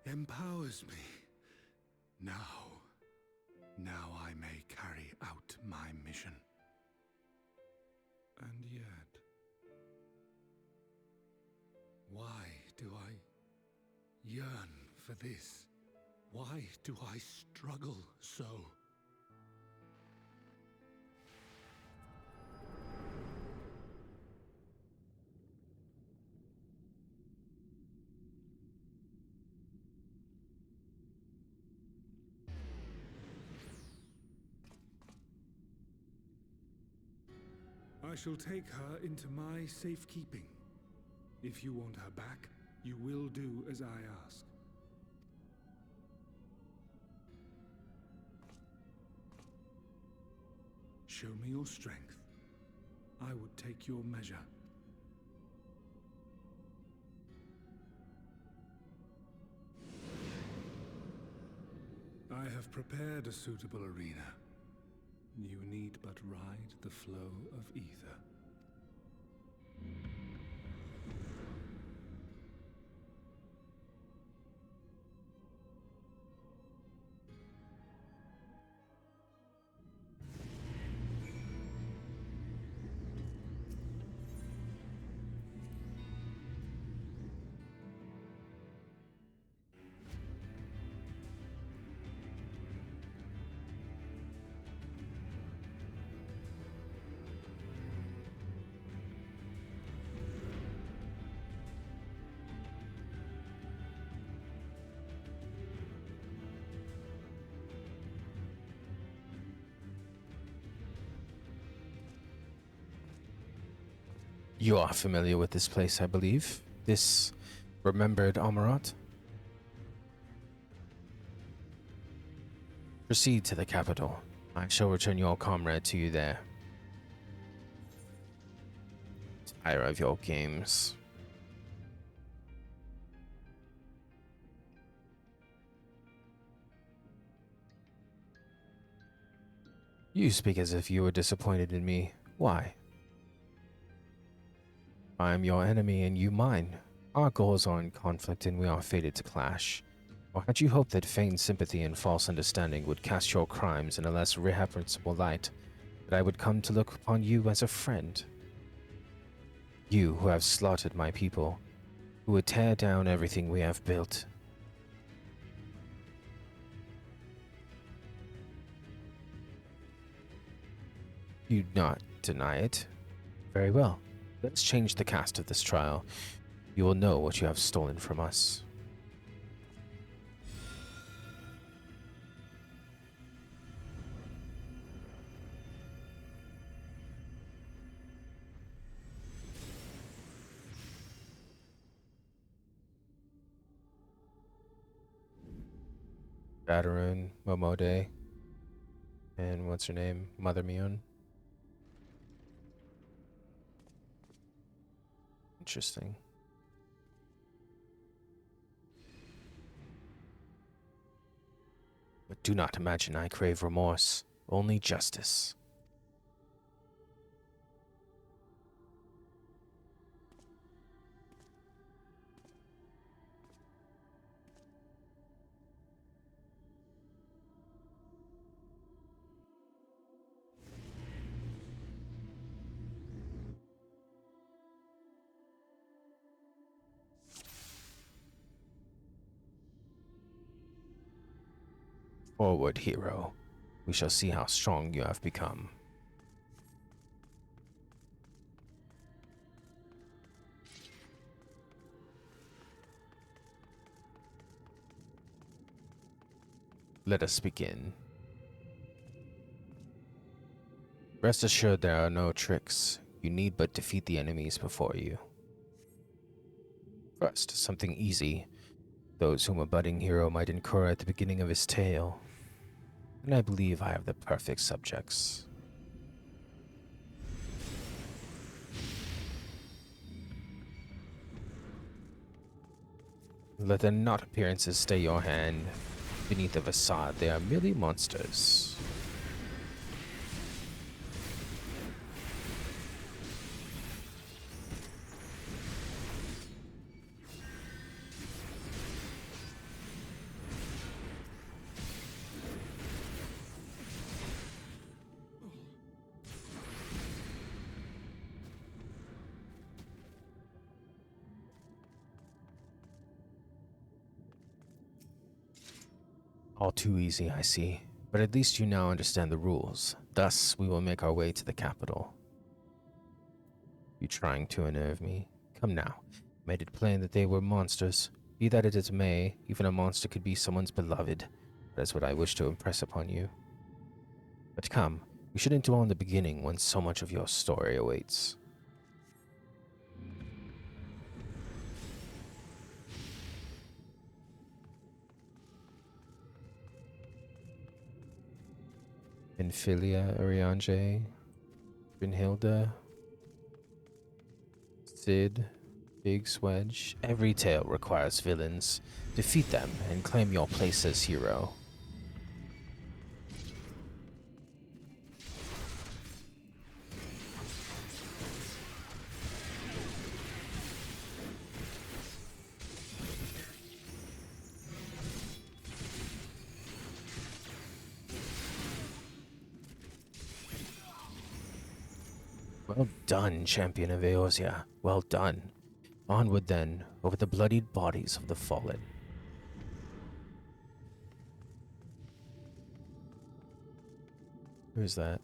empowers me, Now I may carry out my mission. And yet, why do I yearn for this? Why do I struggle so? I shall take her into my safekeeping. If you want her back, you will do as I ask. Show me your strength. I would take your measure. I have prepared a suitable arena. You need but ride the flow of ether. You are familiar with this place, I believe. This remembered Amarat? Proceed to the capital. I shall return your comrade to you there. Tire of your games. You speak as if you were disappointed in me. Why? I am your enemy and you mine. Our goals are in conflict and we are fated to clash. Or had you hoped that feigned sympathy and false understanding would cast your crimes in a less reprehensible light, that I would come to look upon you as a friend? You who have slaughtered my people, who would tear down everything we have built. You do not deny it. Very well. Let's change the cast of this trial. You will know what you have stolen from us. Batarun, Momode, and what's her name? Mother Mion. Interesting. But do not imagine I crave remorse, only justice. Forward, hero. We shall see how strong you have become. Let us begin. Rest assured there are no tricks. You need but defeat the enemies before you. First, something easy. Those whom a budding hero might incur at the beginning of his tale. And I believe I have the perfect subjects. Let their not appearances stay your hand. Beneath the facade, they are merely monsters. All too easy, I see. But at least you now understand the rules. Thus, we will make our way to the capital. You trying to unnerve me? Come now. Made it plain that they were monsters. Be that as it may, even a monster could be someone's beloved. That is what I wish to impress upon you. But come, we shouldn't dwell on the beginning when so much of your story awaits. Infilia, Ariange, Brynhilda, Sid, Big Swedge. Every tale requires villains. Defeat them and claim your place as hero. Well done, champion of Eorzea. Well done. Onward then, over the bloodied bodies of the fallen. Who's that?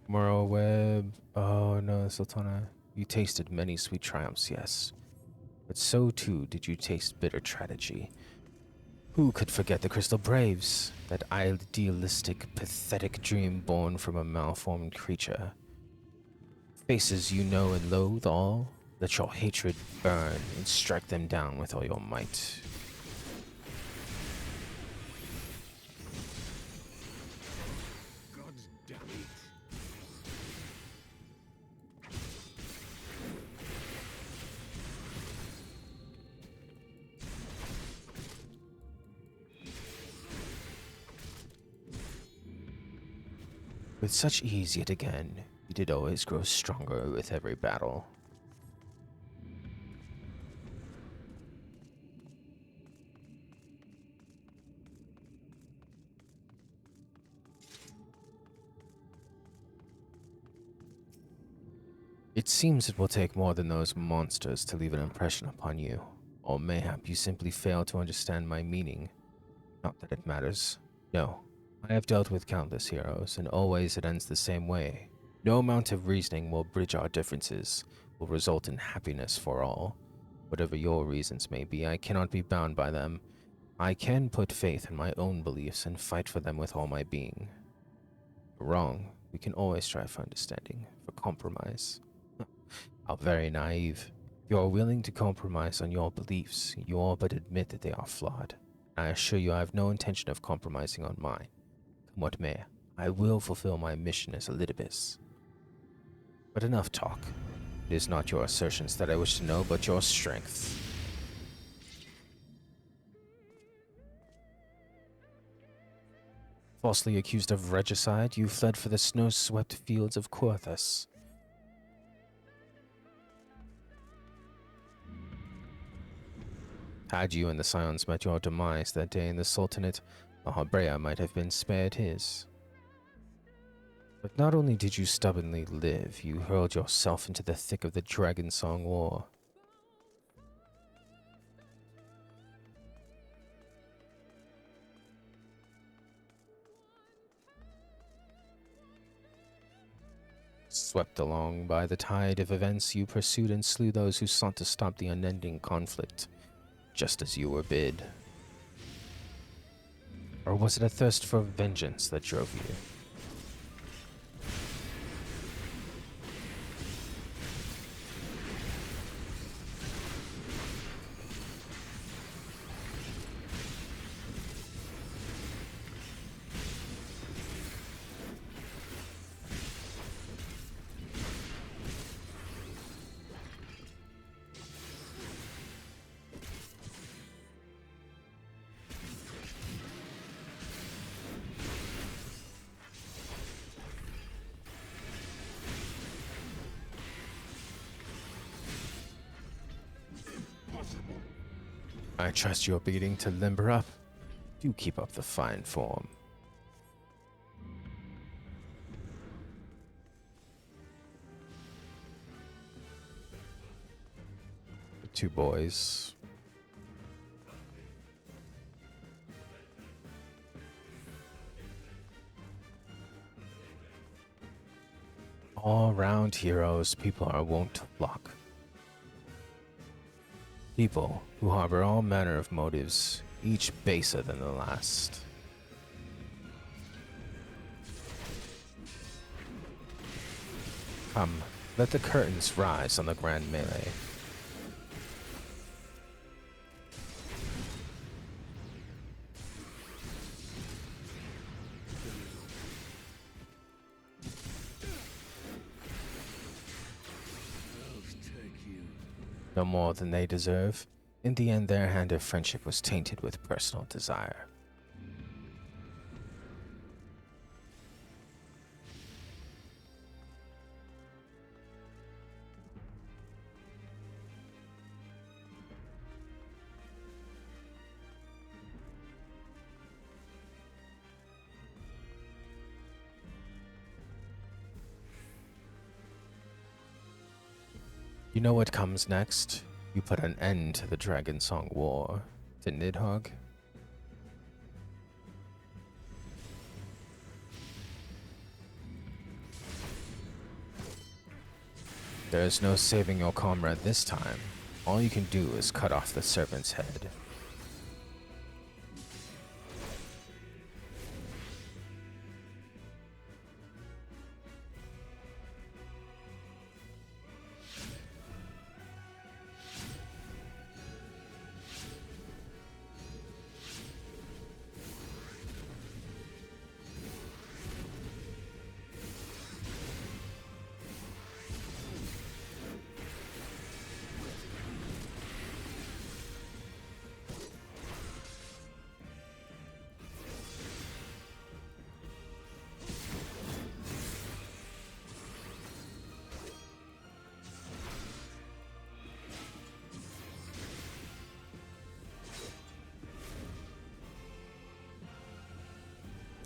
Moral Web. Oh no, Sultana. You tasted many sweet triumphs, yes. But so too did you taste bitter tragedy. Who could forget the Crystal Braves? That idealistic, pathetic dream born from a malformed creature. Faces you know and loathe all. Let your hatred burn and strike them down with all your might. God damn it. With such ease yet again, you did always grow stronger with every battle. It seems it will take more than those monsters to leave an impression upon you, or mayhap you simply fail to understand my meaning. Not that it matters. No, I have dealt with countless heroes, and always it ends the same way. No amount of reasoning will bridge our differences, will result in happiness for all. Whatever your reasons may be, I cannot be bound by them. I can put faith in my own beliefs and fight for them with all my being. Wrong, we can always strive for understanding, for compromise. How very naive. If you are willing to compromise on your beliefs, you all but admit that they are flawed. I assure you I have no intention of compromising on mine. Come what may, I will fulfill my mission as Elidibus. But enough talk. It is not your assertions that I wish to know, but your strength. Falsely accused of regicide, you fled for the snow-swept fields of Coerthas. Had you and the Scions met your demise that day in the Sultanate, Mahabrea might have been spared his. But not only did you stubbornly live, you hurled yourself into the thick of the Dragon Song War. Swept along by the tide of events, you pursued and slew those who sought to stop the unending conflict, just as you were bid. Or was it a thirst for vengeance that drove you? I trust you're beginning to limber up. Do keep up the fine form. Two boys. All round heroes, people are wont to flock. People who harbor all manner of motives, each baser than the last. Come, let the curtains rise on the grand melee. No more than they deserve. In the end, their hand of friendship was tainted with personal desire. You know what comes next? You put an end to the Dragon Song War, didn't it, Hog? There is no saving your comrade this time. All you can do is cut off the serpent's head.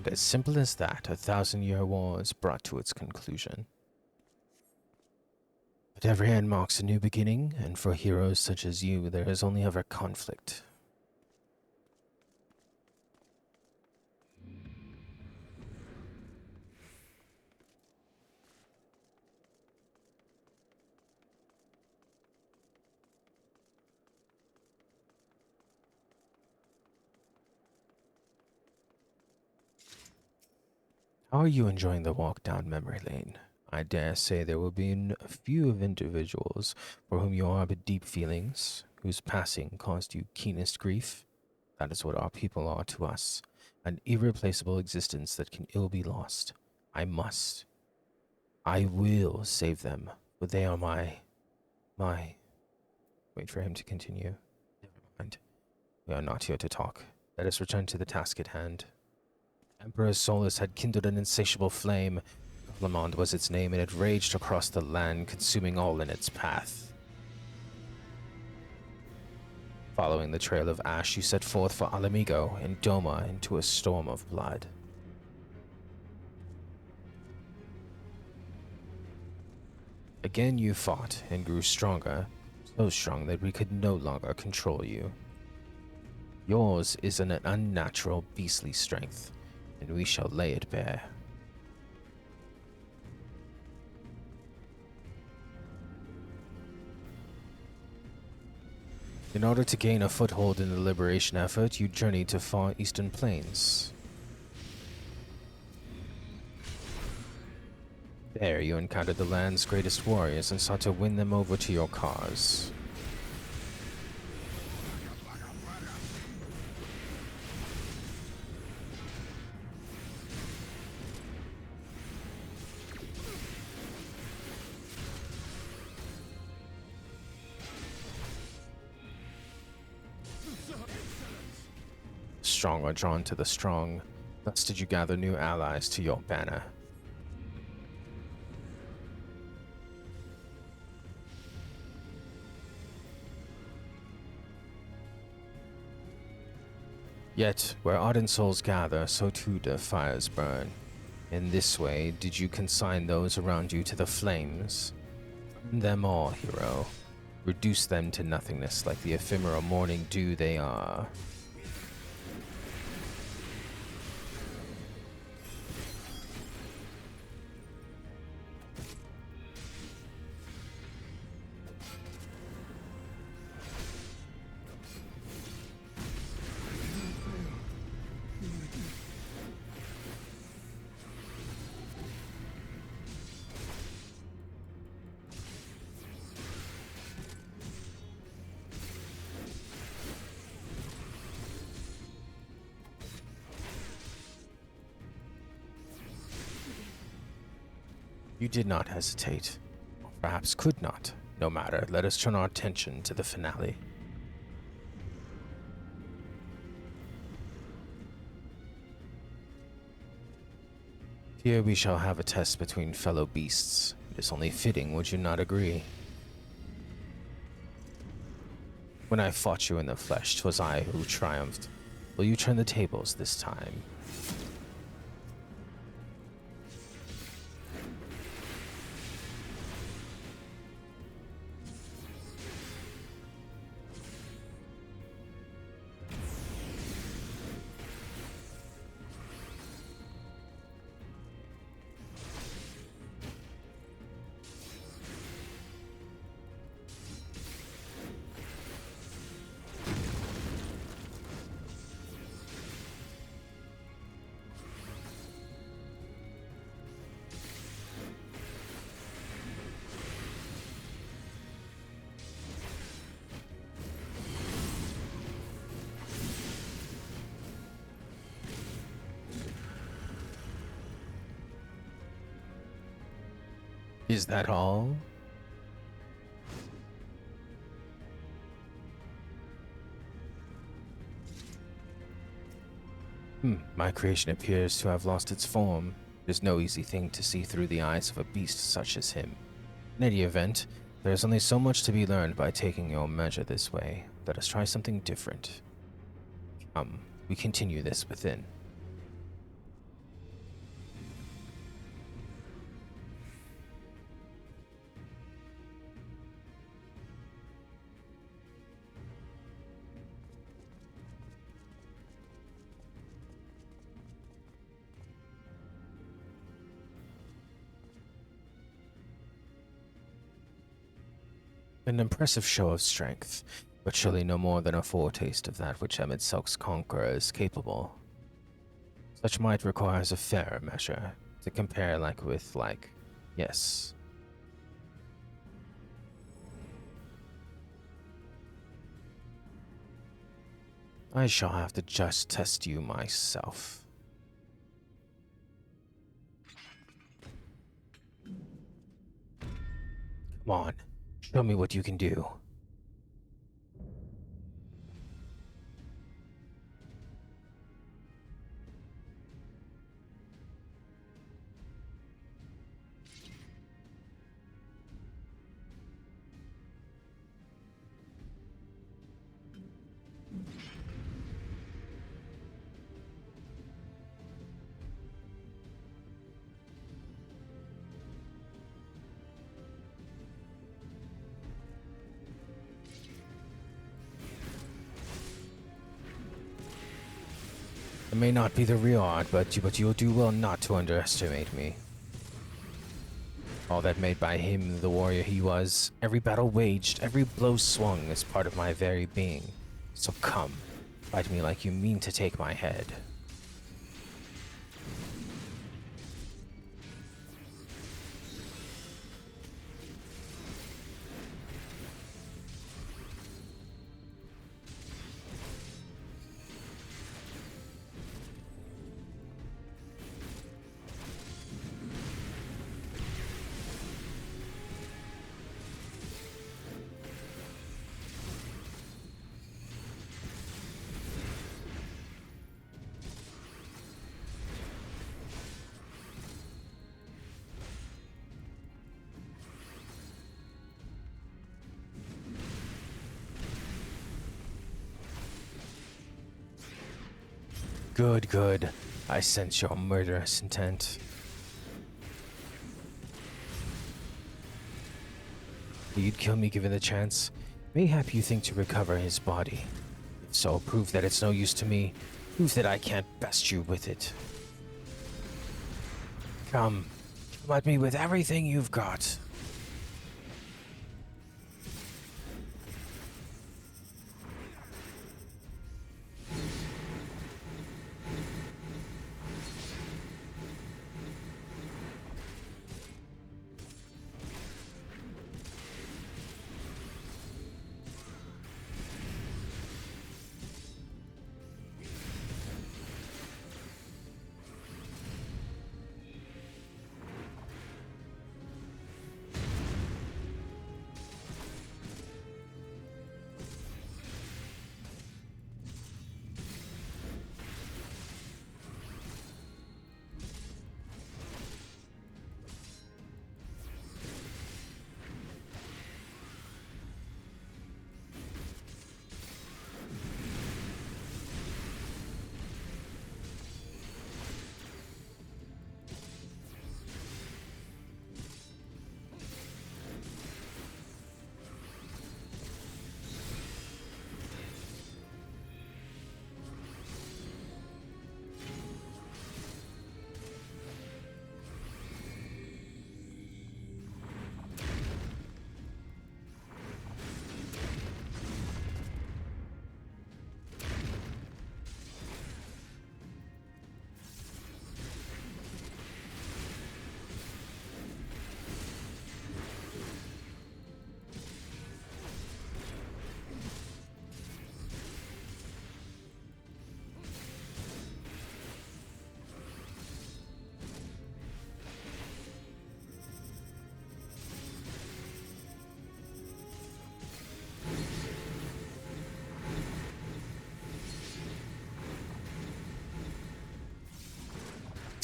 And as simple as that, a 1,000-year war is brought to its conclusion. But every end marks a new beginning, and for heroes such as you, there is only ever conflict. How are you enjoying the walk down memory lane? I dare say there will be a few of individuals for whom you harbor deep feelings, whose passing caused you keenest grief. That is what our people are to us, an irreplaceable existence that can ill be lost. I will save them, for they are my... Wait for him to continue. Never mind. We are not here to talk. Let us return to the task at hand. Emperor Solus had kindled an insatiable flame. Lamond was its name, and it raged across the land, consuming all in its path. Following the trail of ash, you set forth for Alamigo and Doma into a storm of blood. Again you fought and grew stronger, so strong that we could no longer control you. Yours is an unnatural, beastly strength, and we shall lay it bare. In order to gain a foothold in the liberation effort, you journeyed to far eastern plains. There you encountered the land's greatest warriors and sought to win them over to your cause. Strong are drawn to the strong, thus did you gather new allies to your banner. Yet, where ardent souls gather, so too do fires burn. In this way, did you consign those around you to the flames? Burn them all, hero. reduce them to nothingness like the ephemeral morning dew they are. You did not hesitate, or perhaps could not. No matter, let us turn our attention to the finale. Here we shall have a test between fellow beasts. It is only fitting, would you not agree? When I fought you in the flesh, 'twas I who triumphed. Will you turn the tables this time? Is that all? My creation appears to have lost its form. It is no easy thing to see through the eyes of a beast such as him. In any event, there is only so much to be learned by taking your measure this way. Let us try something different. Come, we continue this within. An impressive show of strength, but surely no more than a foretaste of that which Emetselk's conqueror is capable. Such might requires a fairer measure, to compare like with like, yes. I shall have to just test you myself. Come on. Show me what you can do. It may not be the real art, but you'll do well not to underestimate me. All that made by him the warrior he was, every battle waged, every blow swung is part of my very being. So come, fight me like you mean to take my head. Good, good. I sense your murderous intent. You'd kill me given the chance. Mayhap you think to recover his body. If so, prove that it's no use to me. Prove that I can't best you with it. Come at me with everything you've got.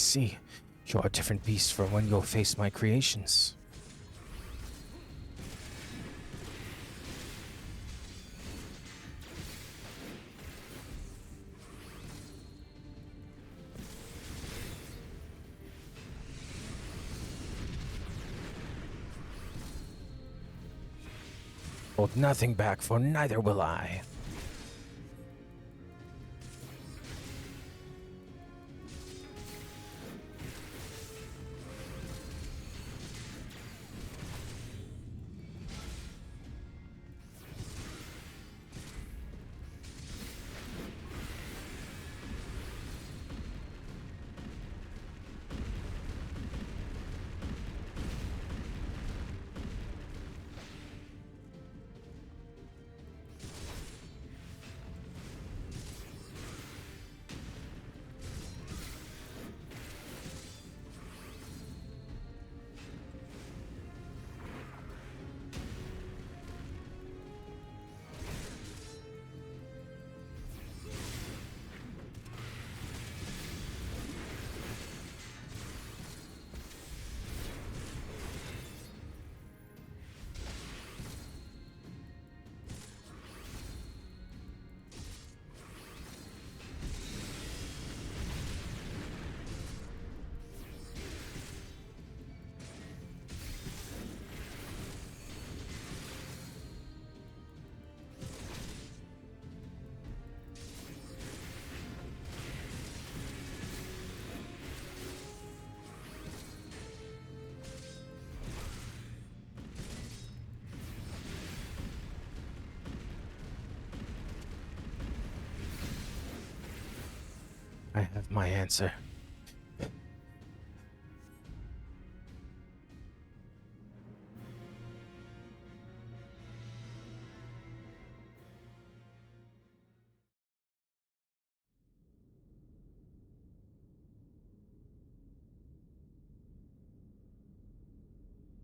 See, you're a different beast from when you faced my creations. Hold nothing back, for neither will I. I have my answer.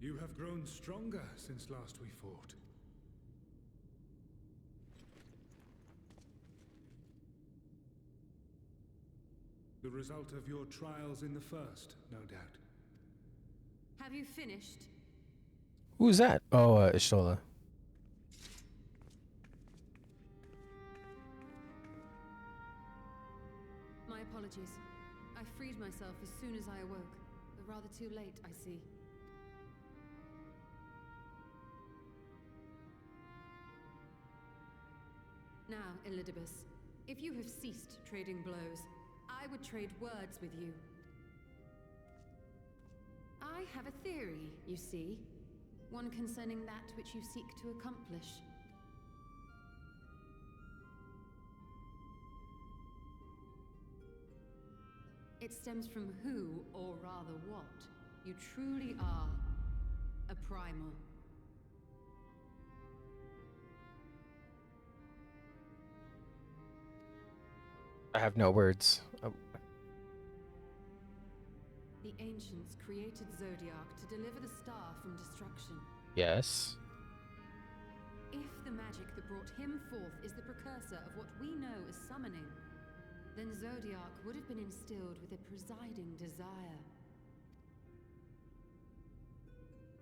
You have grown stronger since last we fought. The result of your trials in the first, no doubt. Have you finished? Who's that? Oh, Ishola. My apologies. I freed myself as soon as I awoke, but rather too late, I see. Now, Elidibus, if you have ceased trading blows, I would trade words with you. I have a theory, you see. One concerning that which you seek to accomplish. It stems from who, or rather what, you truly are. A primal. I have no words. The ancients created Zodiac to deliver the star from destruction. Yes. If the magic that brought him forth is the precursor of what we know as summoning, then Zodiac would have been instilled with a presiding desire.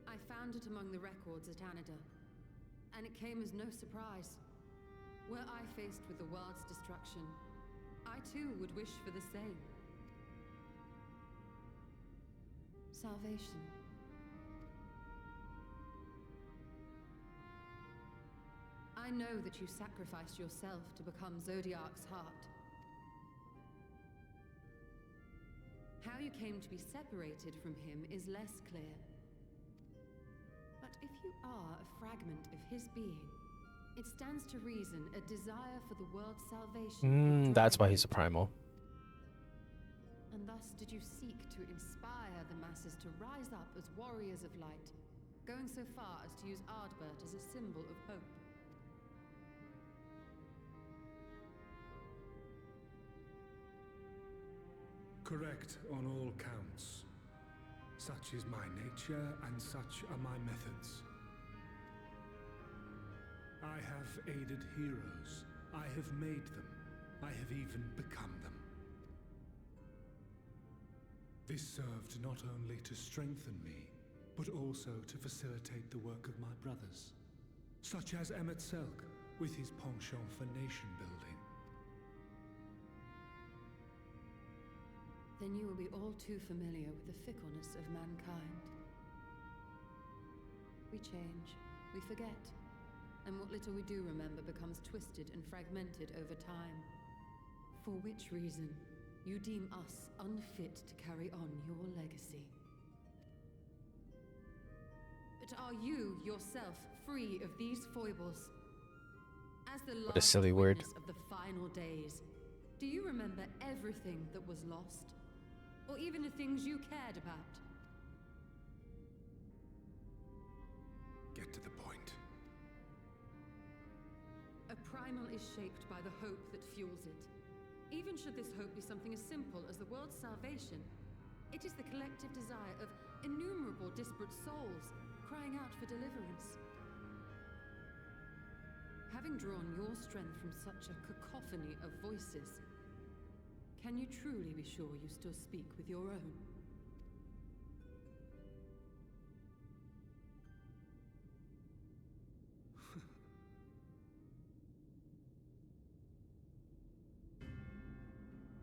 I found it among the records at Anida, and it came as no surprise. Were I faced with the world's destruction, I too would wish for the same. Salvation. I know that you sacrificed yourself to become Zodiac's heart. How you came to be separated from him is less clear. But if you are a fragment of his being, it stands to reason a desire for the world's salvation. That's why he's a primal. And thus did you seek to inspire the masses to rise up as warriors of light, going so far as to use Ardbert as a symbol of hope. Correct on all counts. Such is my nature, and such are my methods. I have aided heroes. I have made them. I have even become them. This served not only to strengthen me, but also to facilitate the work of my brothers, such as Emmet Selk, with his penchant for nation building. Then you will be all too familiar with the fickleness of mankind. We change, we forget, and what little we do remember becomes twisted and fragmented over time. For which reason, you deem us unfit to carry on your legacy. But are you yourself free of these foibles? As the What a last silly word. witness of the final days, do you remember everything that was lost? Or even the things you cared about? Get to the point. A primal is shaped by the hope that fuels it. Even should this hope be something as simple as the world's salvation, it is the collective desire of innumerable disparate souls crying out for deliverance. Having drawn your strength from such a cacophony of voices, can you truly be sure you still speak with your own?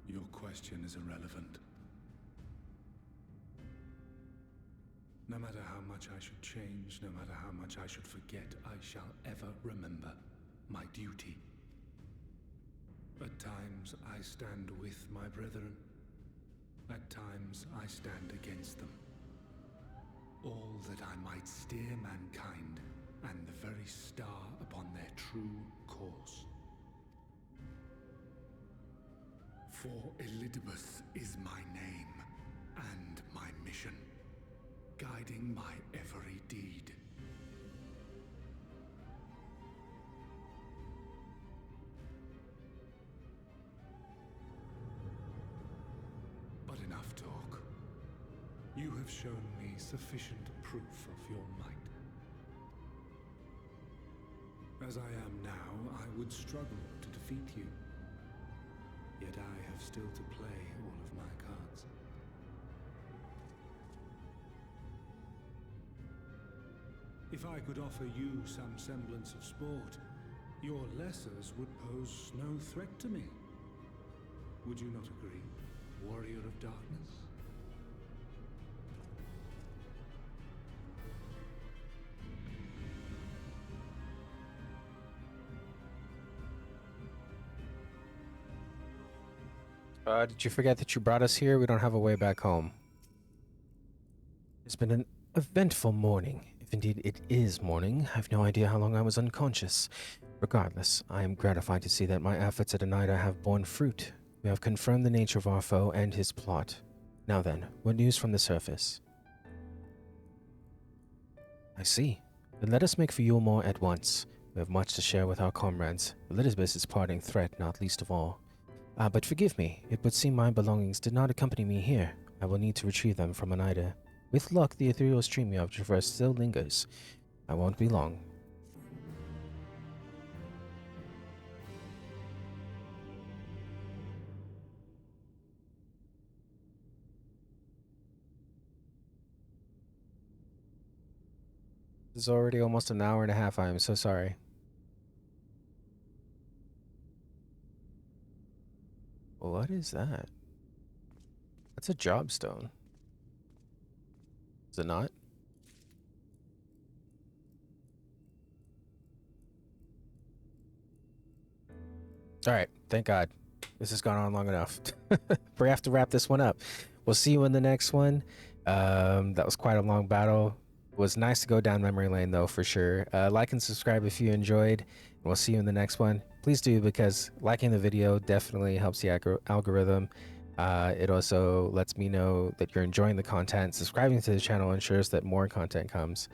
Your question is irrelevant. No matter how much I should change, no matter how much I should forget, I shall ever remember my duty. At times I stand with my brethren. At times I stand against them. All that I might steer mankind and the very star upon their true course. For Elidibus is my name and my mission, guiding my every deed. But enough talk. You have shown me sufficient proof of your might. As I am now, I would struggle to defeat you. Yet I have still to play all of my cards. If I could offer you some semblance of sport, your lessers would pose no threat to me. Would you not agree, warrior of darkness? Did you forget that you brought us here? We don't have a way back home. It's been an eventful morning. If indeed it is morning, I've no idea how long I was unconscious. Regardless, I am gratified to see that my efforts at Oneida have borne fruit. We have confirmed the nature of our foe and his plot. Now then, what news from the surface? I see. Then let us make for Yulmore at once. We have much to share with our comrades. Elizabeth's parting threat not least of all. But forgive me, it would seem my belongings did not accompany me here. I will need to retrieve them from Oneida. With luck, the ethereal stream you have traversed still lingers. I won't be long. This is already almost an hour and a half. I am so sorry. What is that? That's a job stone. Is it not? Alright, thank God. This has gone on long enough. We have to wrap this one up. We'll see you in the next one. That was quite a long battle. It was nice to go down memory lane though, for sure. Like and subscribe if you enjoyed. And we'll see you in the next one. Please do, because liking the video definitely helps the algorithm. It also lets me know that you're enjoying the content. Subscribing to the channel ensures that more content comes.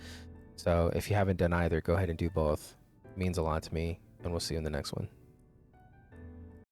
So if you haven't done either, go ahead and do both. It means a lot to me, and we'll see you in the next one.